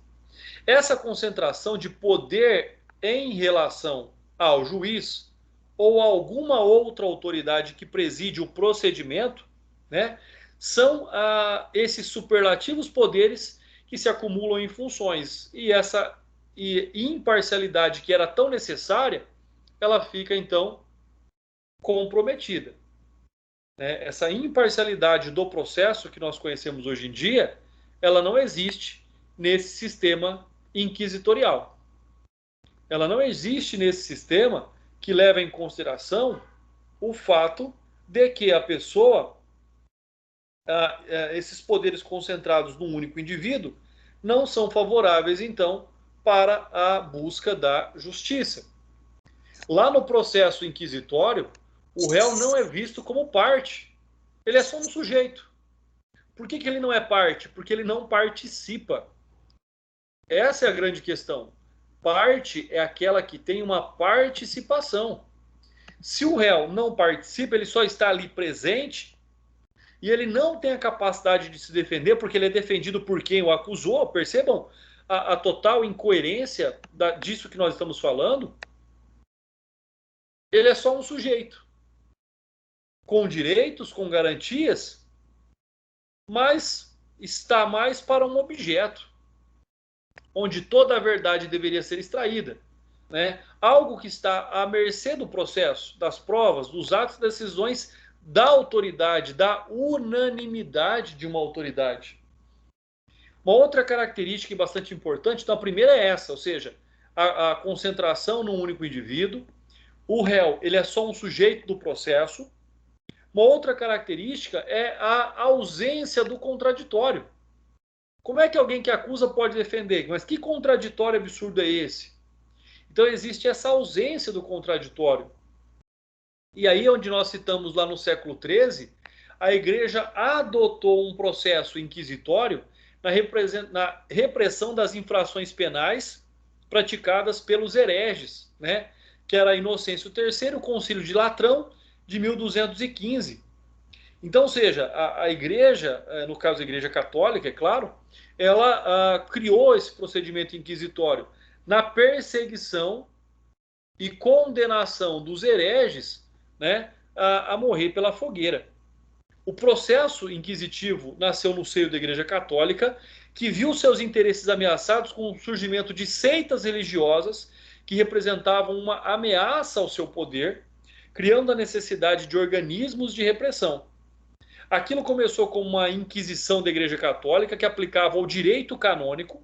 Essa concentração de poder em relação ao juiz ou a alguma outra autoridade que preside o procedimento, né, são esses superlativos poderes que se acumulam em funções. E essa imparcialidade que era tão necessária, ela fica então comprometida. Né? Essa imparcialidade do processo que nós conhecemos hoje em dia, ela não existe nesse sistema inquisitorial. Ela não existe nesse sistema que leva em consideração o fato de que a pessoa, esses poderes concentrados num único indivíduo, não são favoráveis, então, para a busca da justiça. Lá no processo inquisitório, o réu não é visto como parte. Ele é só um sujeito. Por que ele não é parte? Porque ele não participa. Essa é a grande questão. Parte é aquela que tem uma participação. Se o réu não participa, ele só está ali presente e ele não tem a capacidade de se defender porque ele é defendido por quem o acusou. Percebam a total incoerência disso que nós estamos falando. Ele é só um sujeito com direitos, com garantias, mas está mais para um objeto, onde toda a verdade deveria ser extraída. Né? Algo que está à mercê do processo, das provas, dos atos e decisões da autoridade, da unanimidade de uma autoridade. Uma outra característica bastante importante, então a primeira é essa, ou seja, a concentração num único indivíduo. O réu, ele é só um sujeito do processo. Uma outra característica é a ausência do contraditório. Como é que alguém que acusa pode defender? Mas que contraditório absurdo é esse? Então existe essa ausência do contraditório. E aí onde nós citamos lá no século XIII, a igreja adotou um processo inquisitório na repressão das infrações penais praticadas pelos hereges, né? Que era Inocêncio III, o Concílio de Latrão, de 1215. Então, ou seja, a igreja, no caso a igreja católica, é claro, ela criou esse procedimento inquisitório na perseguição e condenação dos hereges, né, a morrer pela fogueira. O processo inquisitivo nasceu no seio da Igreja Católica, que viu seus interesses ameaçados com o surgimento de seitas religiosas que representavam uma ameaça ao seu poder, criando a necessidade de organismos de repressão. Aquilo começou como uma inquisição da Igreja Católica que aplicava o direito canônico,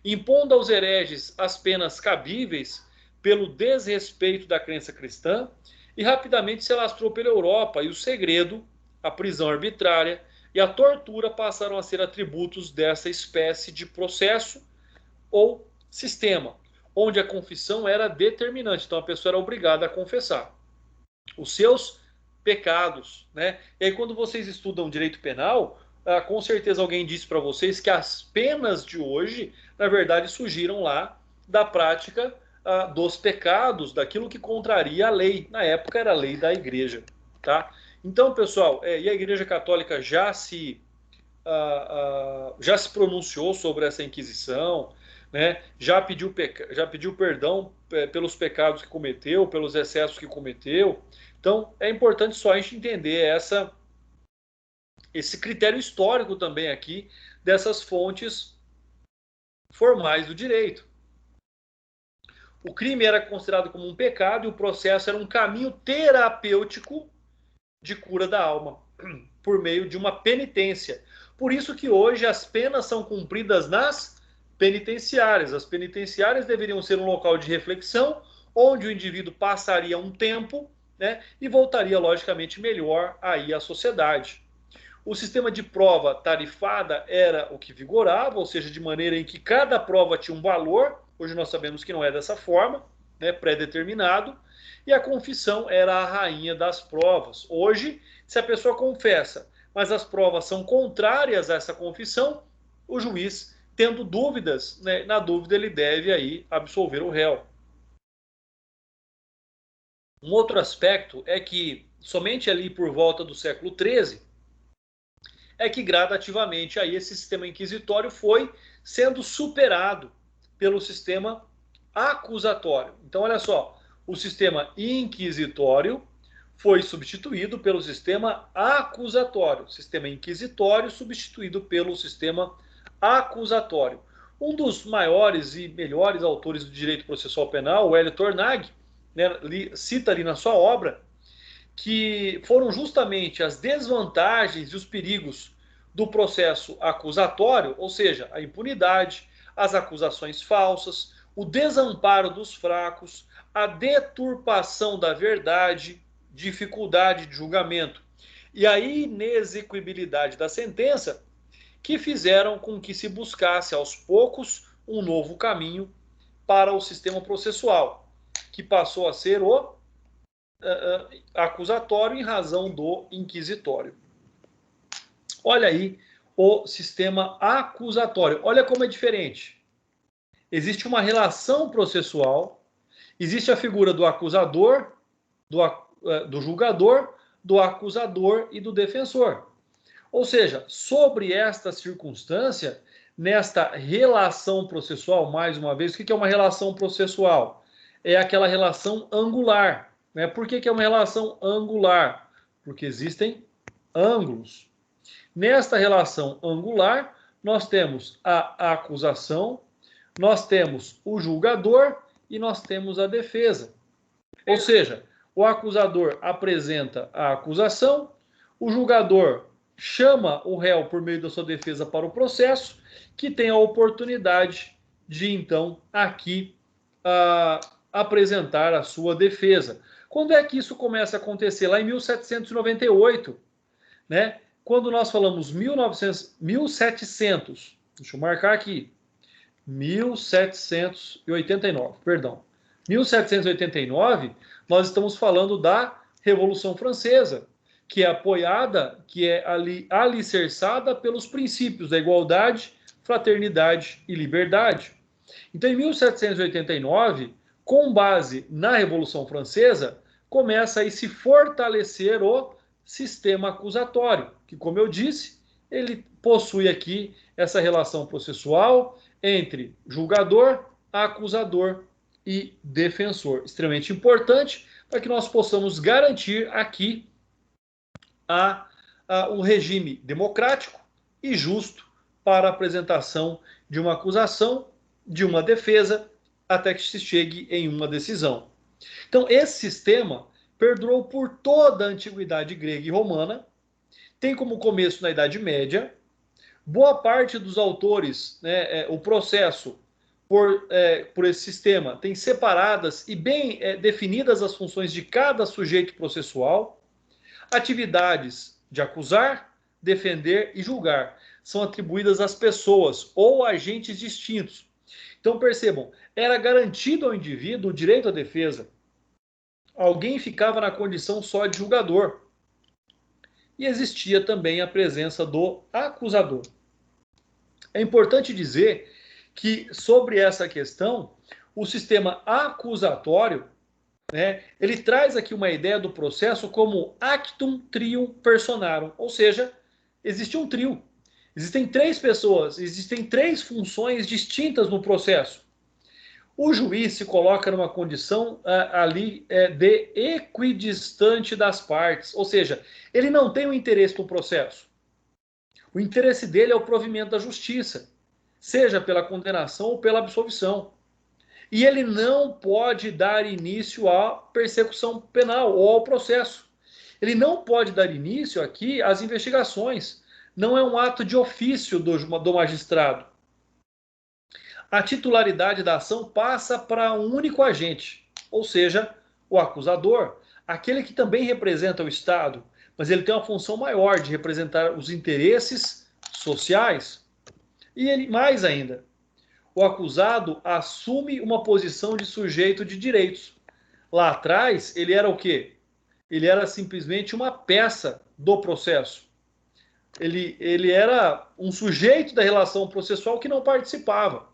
impondo aos hereges as penas cabíveis pelo desrespeito da crença cristã, e rapidamente se alastrou pela Europa, e o segredo, a prisão arbitrária e a tortura passaram a ser atributos dessa espécie de processo ou sistema, onde a confissão era determinante. Então a pessoa era obrigada a confessar os seus pecados, né? E aí quando vocês estudam direito penal, com certeza alguém disse para vocês que as penas de hoje, na verdade, surgiram lá da prática dos pecados, daquilo que contraria a lei. Na época era a lei da igreja, tá? Então, pessoal, e a Igreja Católica já se pronunciou sobre essa Inquisição, né? Já pediu perdão pelos pecados que cometeu, pelos excessos que cometeu. Então, é importante só a gente entender esse critério histórico também aqui dessas fontes formais do direito. O crime era considerado como um pecado e o processo era um caminho terapêutico de cura da alma, por meio de uma penitência. Por isso que hoje as penas são cumpridas nas penitenciárias. As penitenciárias deveriam ser um local de reflexão, onde o indivíduo passaria um tempo, né, e voltaria, logicamente, melhor aí à sociedade. O sistema de prova tarifada era o que vigorava, ou seja, de maneira em que cada prova tinha um valor. Hoje nós sabemos que não é dessa forma, né, pré-determinado. E a confissão era a rainha das provas. Hoje, se a pessoa confessa, mas as provas são contrárias a essa confissão, o juiz, tendo dúvidas, né, na dúvida ele deve aí absolver o réu. Um outro aspecto é que somente ali por volta do século XIII é que gradativamente aí esse sistema inquisitório foi sendo superado pelo sistema acusatório. Então, olha só, o sistema inquisitório foi substituído pelo sistema acusatório. Sistema inquisitório substituído pelo sistema acusatório. Um dos maiores e melhores autores do direito processual penal, o Hélio Tornag, né, cita ali na sua obra que foram justamente as desvantagens e os perigos do processo acusatório, ou seja, a impunidade, as acusações falsas, o desamparo dos fracos, a deturpação da verdade, dificuldade de julgamento e a inexequibilidade da sentença, que fizeram com que se buscasse aos poucos um novo caminho para o sistema processual, que passou a ser o acusatório em razão do inquisitório. Olha aí o sistema acusatório. Olha como é diferente. Existe uma relação processual, existe a figura do acusador, do julgador, do acusador e do defensor. Ou seja, sobre esta circunstância, nesta relação processual, mais uma vez, o que é uma relação processual? É aquela relação angular. Né? Por que é uma relação angular? Porque existem ângulos. Nesta relação angular, nós temos a acusação, nós temos o julgador e nós temos a defesa. Ou seja, o acusador apresenta a acusação, o julgador chama o réu por meio da sua defesa para o processo, que tem a oportunidade de, então, aqui apresentar a sua defesa. Quando é que isso começa a acontecer? Lá em 1798, né? Quando nós falamos 1700, deixa eu marcar aqui, 1789, perdão. 1789, nós estamos falando da Revolução Francesa, que é apoiada, que é alicerçada pelos princípios da igualdade, fraternidade e liberdade. Então, em 1789, com base na Revolução Francesa, começa a se fortalecer o sistema acusatório, que, como eu disse, ele possui aqui essa relação processual entre julgador, acusador e defensor. Extremamente importante para que nós possamos garantir aqui um regime democrático e justo para a apresentação de uma acusação, de uma defesa, até que se chegue em uma decisão. Então, esse sistema perdurou por toda a antiguidade grega e romana, tem como começo na Idade Média. Boa parte dos autores, né, o processo por esse sistema tem separadas e bem definidas as funções de cada sujeito processual. Atividades de acusar, defender e julgar são atribuídas às pessoas ou agentes distintos. Então percebam, era garantido ao indivíduo o direito à defesa. Alguém ficava na condição só de julgador. E existia também a presença do acusador. É importante dizer que, sobre essa questão, o sistema acusatório, né, ele traz aqui uma ideia do processo como actum trium personarum, ou seja, existe um trio. Existem três pessoas, existem três funções distintas no processo. O juiz se coloca numa condição ali de equidistante das partes, ou seja, ele não tem um interesse no processo. O interesse dele é o provimento da justiça, seja pela condenação ou pela absolvição. E ele não pode dar início à persecução penal ou ao processo. Ele não pode dar início aqui às investigações. Não é um ato de ofício do magistrado. A titularidade da ação passa para um único agente, ou seja, o acusador, aquele que também representa o Estado, mas ele tem uma função maior de representar os interesses sociais. E ele, mais ainda, o acusado assume uma posição de sujeito de direitos. Lá atrás, ele era o quê? Ele era simplesmente uma peça do processo. Ele era um sujeito da relação processual que não participava.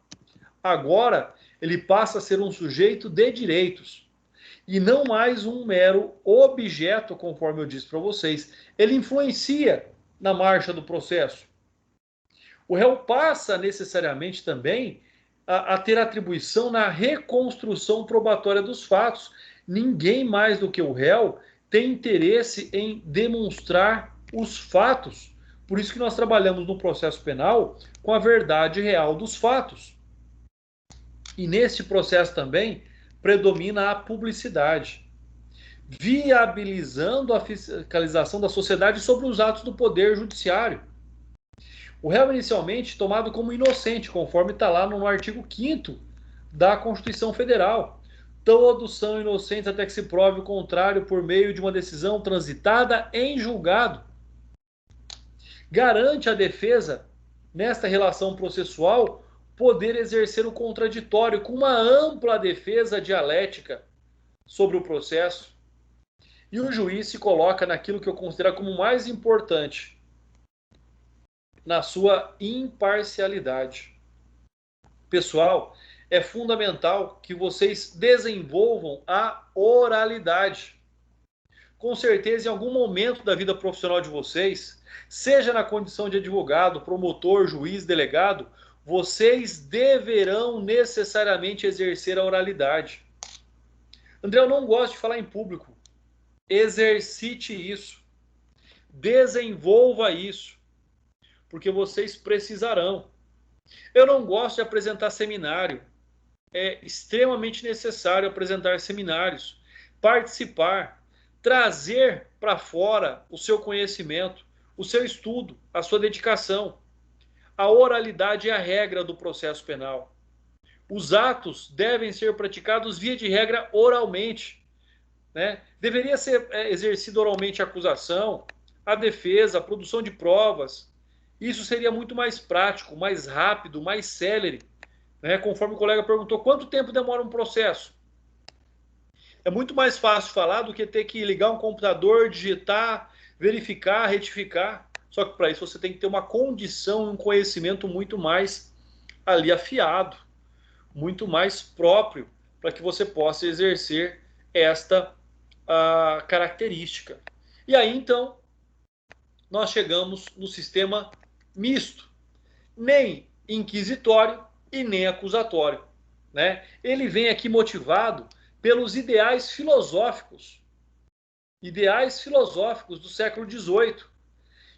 Agora, ele passa a ser um sujeito de direitos. E não mais um mero objeto, conforme eu disse para vocês. Ele influencia na marcha do processo. O réu passa necessariamente também a ter atribuição na reconstrução probatória dos fatos. Ninguém mais do que o réu tem interesse em demonstrar os fatos. Por isso que nós trabalhamos no processo penal com a verdade real dos fatos. E neste processo também predomina a publicidade, viabilizando a fiscalização da sociedade sobre os atos do poder judiciário. O réu inicialmente tomado como inocente, conforme está lá no artigo 5º da Constituição Federal. Todos são inocentes até que se prove o contrário por meio de uma decisão transitada em julgado. Garante a defesa, nesta relação processual, poder exercer o contraditório com uma ampla defesa dialética sobre o processo. E o juiz se coloca naquilo que eu considero como mais importante, na sua imparcialidade. Pessoal, é fundamental que vocês desenvolvam a oralidade. Com certeza, em algum momento da vida profissional de vocês, seja na condição de advogado, promotor, juiz, delegado, vocês deverão necessariamente exercer a oralidade. André, eu não gosto de falar em público. Exercite isso. Desenvolva isso. Porque vocês precisarão. Eu não gosto de apresentar seminário. É extremamente necessário apresentar seminários, participar, trazer para fora o seu conhecimento, o seu estudo, a sua dedicação. A oralidade é a regra do processo penal. Os atos devem ser praticados via de regra oralmente, né? Deveria ser exercida oralmente a acusação, a defesa, a produção de provas. Isso seria muito mais prático, mais rápido, mais célere, né? Conforme o colega perguntou, quanto tempo demora um processo? É muito mais fácil falar do que ter que ligar um computador, digitar, verificar, retificar. Só que para isso você tem que ter uma condição, um conhecimento muito mais ali afiado, muito mais próprio, para que você possa exercer esta característica. E aí, então, nós chegamos no sistema misto, nem inquisitório e nem acusatório, né? Ele vem aqui motivado pelos ideais filosóficos do século XVIII,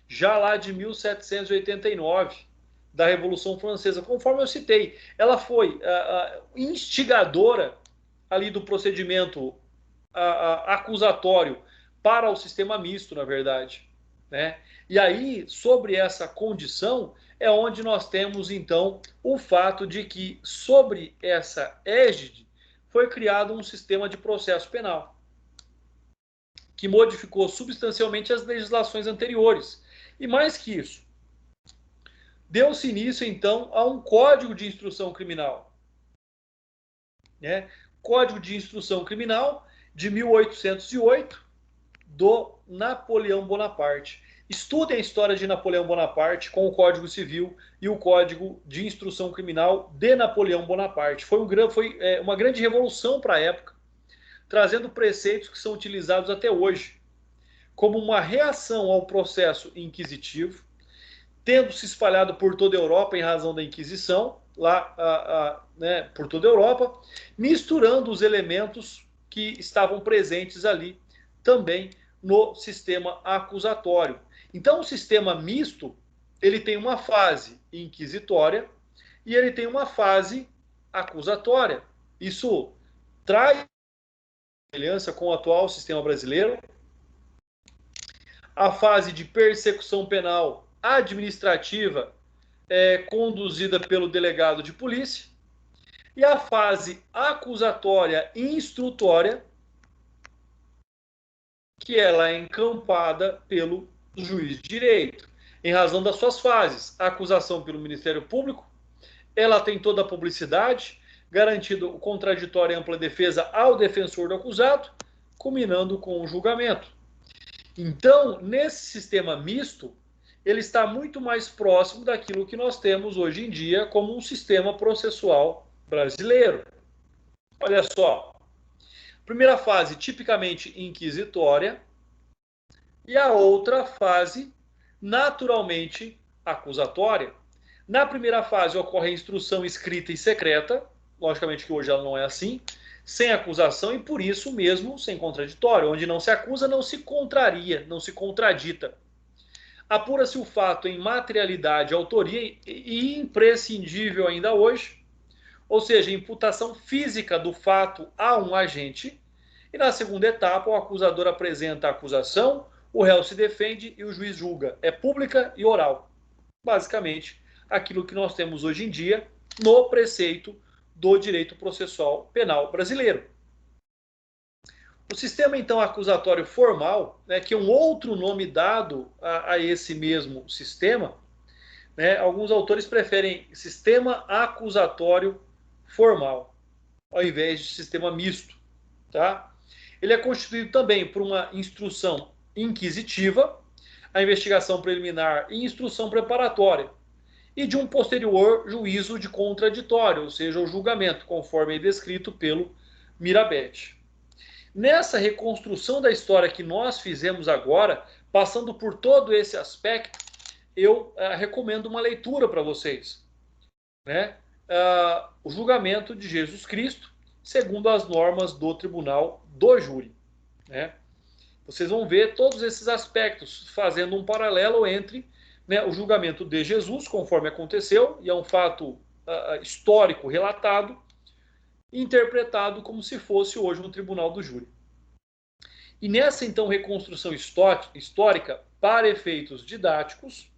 já lá de 1789, da Revolução Francesa. Conforme eu citei, ela foi instigadora ali do procedimento acusatório para o sistema misto, na verdade, né? E aí, sobre essa condição, é onde nós temos, então, o fato de que, sobre essa égide, foi criado um sistema de processo penal, que modificou substancialmente as legislações anteriores. E mais que isso, deu-se início, então, a um código de instrução criminal. né? Código de Instrução Criminal de 1808, do Napoleão Bonaparte. Estudem a história de Napoleão Bonaparte com o Código Civil e o Código de Instrução Criminal de Napoleão Bonaparte. Foi uma grande revolução para a época, trazendo preceitos que são utilizados até hoje, como uma reação ao processo inquisitivo, tendo se espalhado por toda a Europa em razão da Inquisição, né, por toda a Europa, misturando os elementos que estavam presentes ali também no sistema acusatório. Então, o sistema misto, ele tem uma fase inquisitória e ele tem uma fase acusatória. Isso traz semelhança com o atual sistema brasileiro. A fase de persecução penal administrativa é conduzida pelo delegado de polícia, e a fase acusatória e instrutória, que ela é encampada pelo juiz de direito, em razão das suas fases. A acusação pelo Ministério Público, ela tem toda a publicidade, garantido o contraditório e ampla defesa ao defensor do acusado, culminando com o julgamento. Então, nesse sistema misto, ele está muito mais próximo daquilo que nós temos hoje em dia como um sistema processual brasileiro. Olha só, primeira fase tipicamente inquisitória e a outra fase naturalmente acusatória. Na primeira fase ocorre a instrução escrita e secreta, logicamente que hoje ela não é assim, sem acusação e por isso mesmo sem contraditório, onde não se acusa, não se contraria, não se contradita. Apura-se o fato em materialidade, autoria e imprescindível ainda hoje, ou seja, imputação física do fato a um agente, e na segunda etapa o acusador apresenta a acusação, o réu se defende e o juiz julga. É pública e oral. Basicamente, aquilo que nós temos hoje em dia no preceito do direito processual penal brasileiro. O sistema, então, acusatório formal, né, que é um outro nome dado a esse mesmo sistema, né, alguns autores preferem sistema acusatório formal, ao invés de sistema misto. Tá? Ele é constituído também por uma instrução inquisitiva, a investigação preliminar e instrução preparatória, e de um posterior juízo de contraditório, ou seja, o julgamento, conforme é descrito pelo Mirabete. Nessa reconstrução da história que nós fizemos agora, passando por todo esse aspecto, eu recomendo uma leitura para vocês. Né? O julgamento de Jesus Cristo, segundo as normas do Tribunal do Júri. Né? Vocês vão ver todos esses aspectos, fazendo um paralelo entre, né, o julgamento de Jesus, conforme aconteceu, e é um fato histórico relatado, interpretado como se fosse hoje um tribunal do júri. E nessa, então, reconstrução histórica, para efeitos didáticos,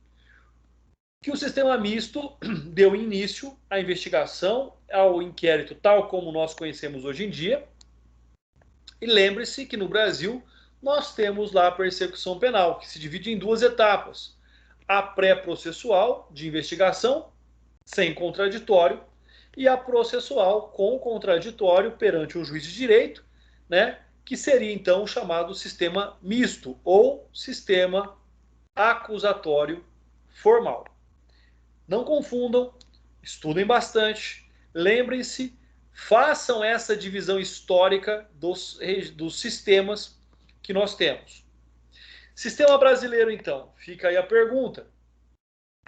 que o sistema misto deu início à investigação, ao inquérito tal como nós conhecemos hoje em dia. E lembre-se que no Brasil nós temos lá a persecução penal, que se divide em duas etapas. A pré-processual, de investigação, sem contraditório, e a processual com contraditório perante o juiz de direito, né, que seria então o chamado sistema misto ou sistema acusatório formal. Não confundam, estudem bastante, lembrem-se, façam essa divisão histórica dos sistemas que nós temos. Sistema brasileiro, então, fica aí a pergunta.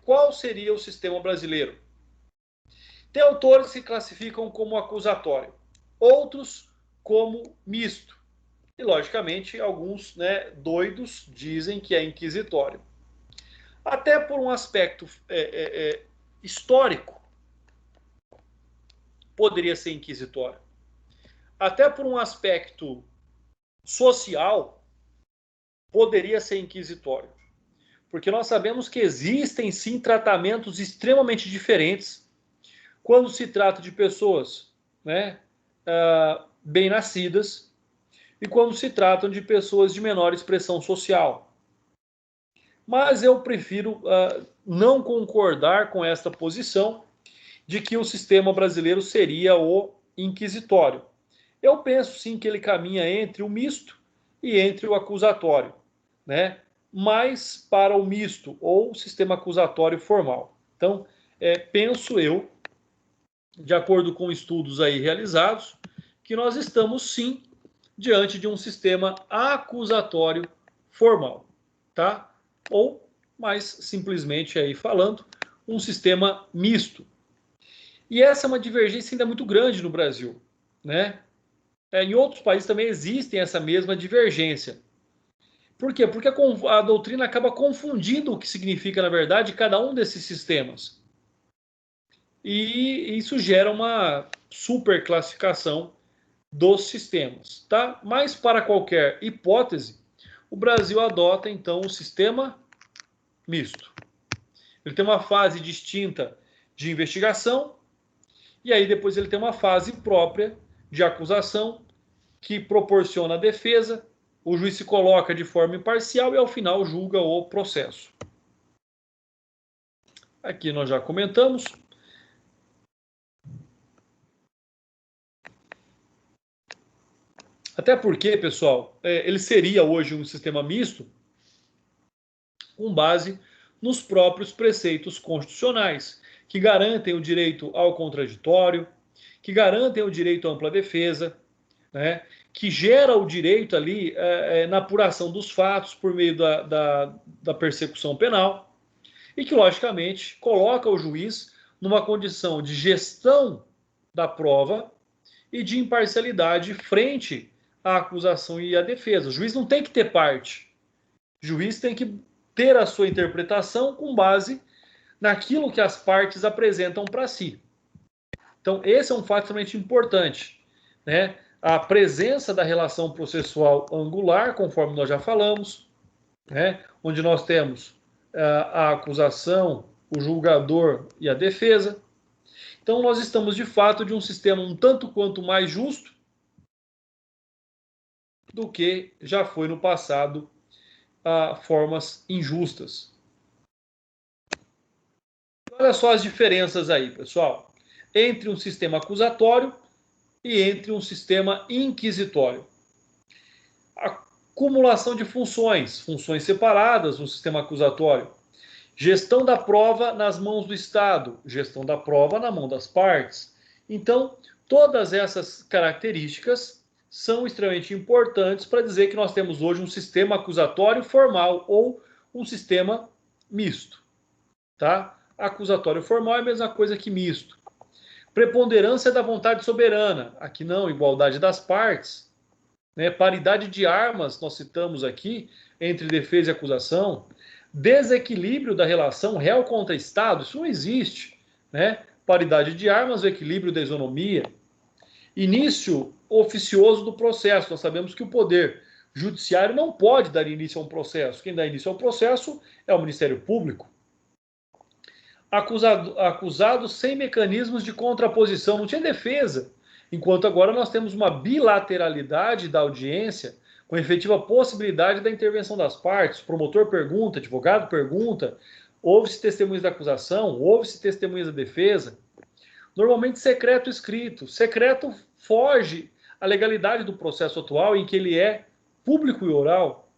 Qual seria o sistema brasileiro? Tem autores que classificam como acusatório, outros como misto. E, logicamente, alguns, né, doidos dizem que é inquisitório. Até por um aspecto histórico, poderia ser inquisitório. Até por um aspecto social, poderia ser inquisitório. Porque nós sabemos que existem, sim, tratamentos extremamente diferentes quando se trata de pessoas, né, bem-nascidas e quando se tratam de pessoas de menor expressão social. Mas eu prefiro não concordar com esta posição de que o sistema brasileiro seria o inquisitório. Eu penso sim que ele caminha entre o misto e entre o acusatório, né? Mais para o misto ou sistema acusatório formal. Então, penso eu, de acordo com estudos aí realizados, que nós estamos sim diante de um sistema acusatório formal, tá? Ou, mais simplesmente aí falando, um sistema misto. E essa é uma divergência ainda muito grande no Brasil, né? Em outros países também existem essa mesma divergência. Por quê? Porque a doutrina acaba confundindo o que significa, na verdade, cada um desses sistemas. E isso gera uma superclassificação dos sistemas, tá? Mas para qualquer hipótese, o Brasil adota então o sistema misto. Ele tem uma fase distinta de investigação e aí depois ele tem uma fase própria de acusação que proporciona a defesa, o juiz se coloca de forma imparcial e ao final julga o processo. Aqui nós já comentamos. Até porque, pessoal, ele seria hoje um sistema misto com base nos próprios preceitos constitucionais, que garantem o direito ao contraditório, que garantem o direito à ampla defesa, né, que gera o direito ali na apuração dos fatos por meio da persecução penal e que, logicamente, coloca o juiz numa condição de gestão da prova e de imparcialidade frente à acusação e à defesa. O juiz não tem que ter parte. O juiz tem que ter a sua interpretação com base naquilo que as partes apresentam para si. Então, esse é um fato extremamente importante, né? A presença da relação processual angular, conforme nós já falamos, né? Onde nós temos a acusação, o julgador e a defesa. Então, nós estamos, de fato, de um sistema um tanto quanto mais justo do que já foi no passado formas injustas. Olha só as diferenças aí, pessoal, entre um sistema acusatório e entre um sistema inquisitório. Acumulação de funções separadas no sistema acusatório. Gestão da prova nas mãos do Estado, gestão da prova na mão das partes. Então, todas essas características são extremamente importantes para dizer que nós temos hoje um sistema acusatório formal ou um sistema misto, tá? Acusatório formal é a mesma coisa que misto. Preponderância da vontade soberana, aqui não, igualdade das partes, né? Paridade de armas, nós citamos aqui, entre defesa e acusação. Desequilíbrio da relação réu contra Estado, isso não existe, né? Paridade de armas, o equilíbrio da isonomia. Início oficioso do processo, nós sabemos que o poder judiciário não pode dar início a um processo, quem dá início ao processo é o Ministério Público. Acusado sem mecanismos de contraposição, não tinha defesa, enquanto agora nós temos uma bilateralidade da audiência, com efetiva possibilidade da intervenção das partes. O promotor pergunta, o advogado pergunta, houve-se testemunhas da acusação, houve-se testemunhas da defesa. Normalmente secreto escrito. Secreto foge à legalidade do processo atual, em que ele é público e oral.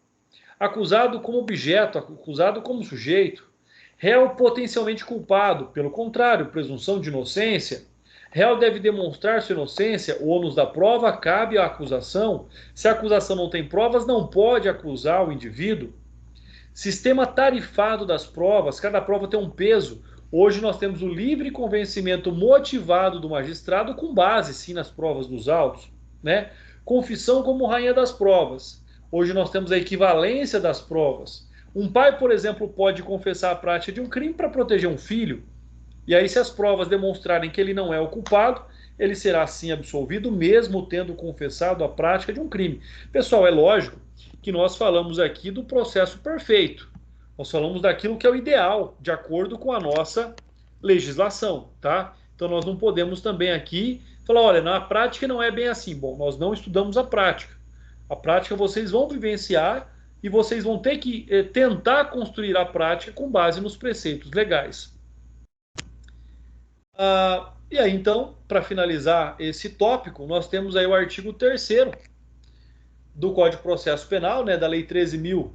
Acusado como objeto, acusado como sujeito. Réu potencialmente culpado, pelo contrário, presunção de inocência. Réu deve demonstrar sua inocência, o ônus da prova cabe à acusação. Se a acusação não tem provas, não pode acusar o indivíduo. Sistema tarifado das provas, cada prova tem um peso. Hoje nós temos o livre convencimento motivado do magistrado com base, sim, nas provas dos autos, né? Confissão como rainha das provas. Hoje nós temos a equivalência das provas. Um pai, por exemplo, pode confessar a prática de um crime para proteger um filho. E aí, se as provas demonstrarem que ele não é o culpado, ele será sim absolvido, mesmo tendo confessado a prática de um crime. Pessoal, é lógico que nós falamos aqui do processo perfeito. Nós falamos daquilo que é o ideal, de acordo com a nossa legislação, tá? Então nós não podemos também aqui falar, olha, na prática não é bem assim. Bom, nós não estudamos a prática. A prática vocês vão vivenciar e vocês vão ter que tentar construir a prática com base nos preceitos legais. E aí, então, para finalizar esse tópico, nós temos aí o artigo 3º do Código de Processo Penal, né, da Lei 13.000,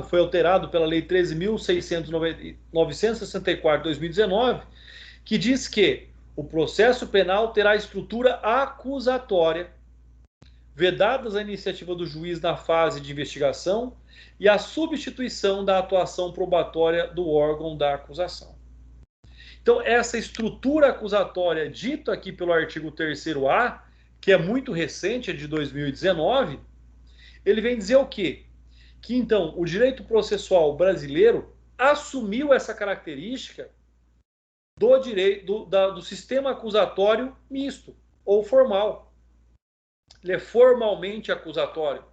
foi alterado pela Lei 13.964 de 2019, que diz que o processo penal terá estrutura acusatória, vedadas a iniciativa do juiz na fase de investigação e a substituição da atuação probatória do órgão da acusação. Então, essa estrutura acusatória dita aqui pelo artigo 3º-A, que é muito recente, é de 2019, ele vem dizer o quê? Que, então, o direito processual brasileiro assumiu essa característica do sistema acusatório misto ou formal. Ele é formalmente acusatório,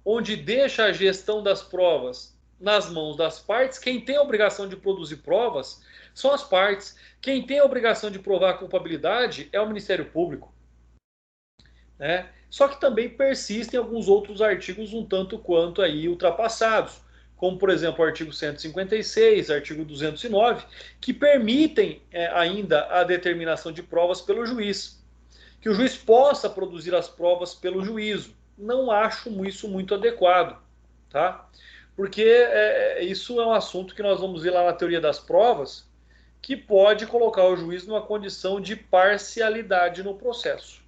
onde deixa a gestão das provas nas mãos das partes. Quem tem a obrigação de produzir provas são as partes. Quem tem a obrigação de provar a culpabilidade é o Ministério Público. Né? Só que também persistem alguns outros artigos um tanto quanto aí ultrapassados, como, por exemplo, o artigo 156, artigo 209, que permitem ainda a determinação de provas pelo juiz. Que o juiz possa produzir as provas pelo juízo. Não acho isso muito adequado, tá? Porque isso é um assunto que nós vamos ver lá na teoria das provas, que pode colocar o juiz numa condição de parcialidade no processo.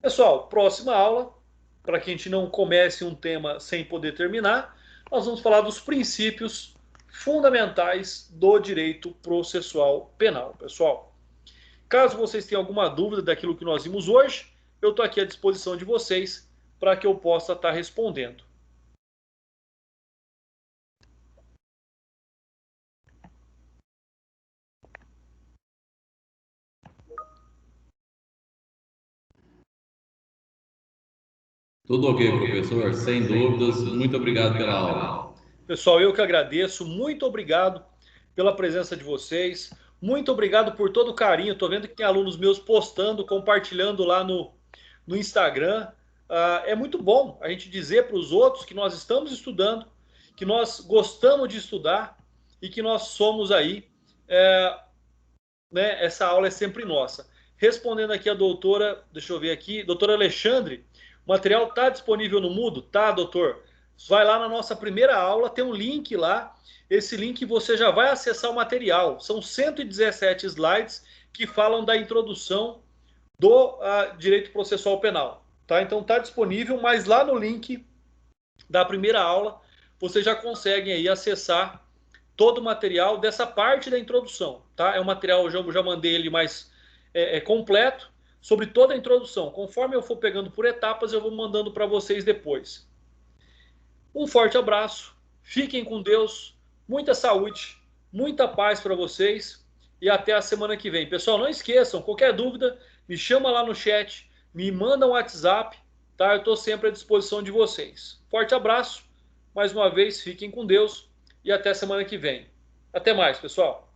Pessoal, próxima aula, para que a gente não comece um tema sem poder terminar, nós vamos falar dos princípios fundamentais do direito processual penal, pessoal. Caso vocês tenham alguma dúvida daquilo que nós vimos hoje, eu estou aqui à disposição de vocês para que eu possa estar respondendo. Tudo ok, professor, sem dúvidas. Muito obrigado pela aula. Pessoal, eu que agradeço. Muito obrigado pela presença de vocês. Muito obrigado por todo o carinho. Estou vendo que tem alunos meus postando, compartilhando lá no Instagram. É muito bom a gente dizer para os outros que nós estamos estudando, que nós gostamos de estudar e que nós somos aí, né, essa aula é sempre nossa. Respondendo aqui a doutora, deixa eu ver aqui, doutora Alexandre, o material está disponível no Moodle? Tá, doutor? Vai lá na nossa primeira aula, tem um link lá, esse link você já vai acessar o material. São 117 slides que falam da introdução do direito processual penal. Tá? Então está disponível, mas lá no link da primeira aula, você já consegue aí acessar todo o material dessa parte da introdução. Tá? É um material, eu já mandei ele mais completo, sobre toda a introdução. Conforme eu for pegando por etapas, eu vou mandando para vocês depois. Um forte abraço, fiquem com Deus, muita saúde, muita paz para vocês e até a semana que vem. Pessoal, não esqueçam, qualquer dúvida, me chama lá no chat, me manda um WhatsApp, tá? Eu estou sempre à disposição de vocês. Forte abraço, mais uma vez, fiquem com Deus e até a semana que vem. Até mais, pessoal.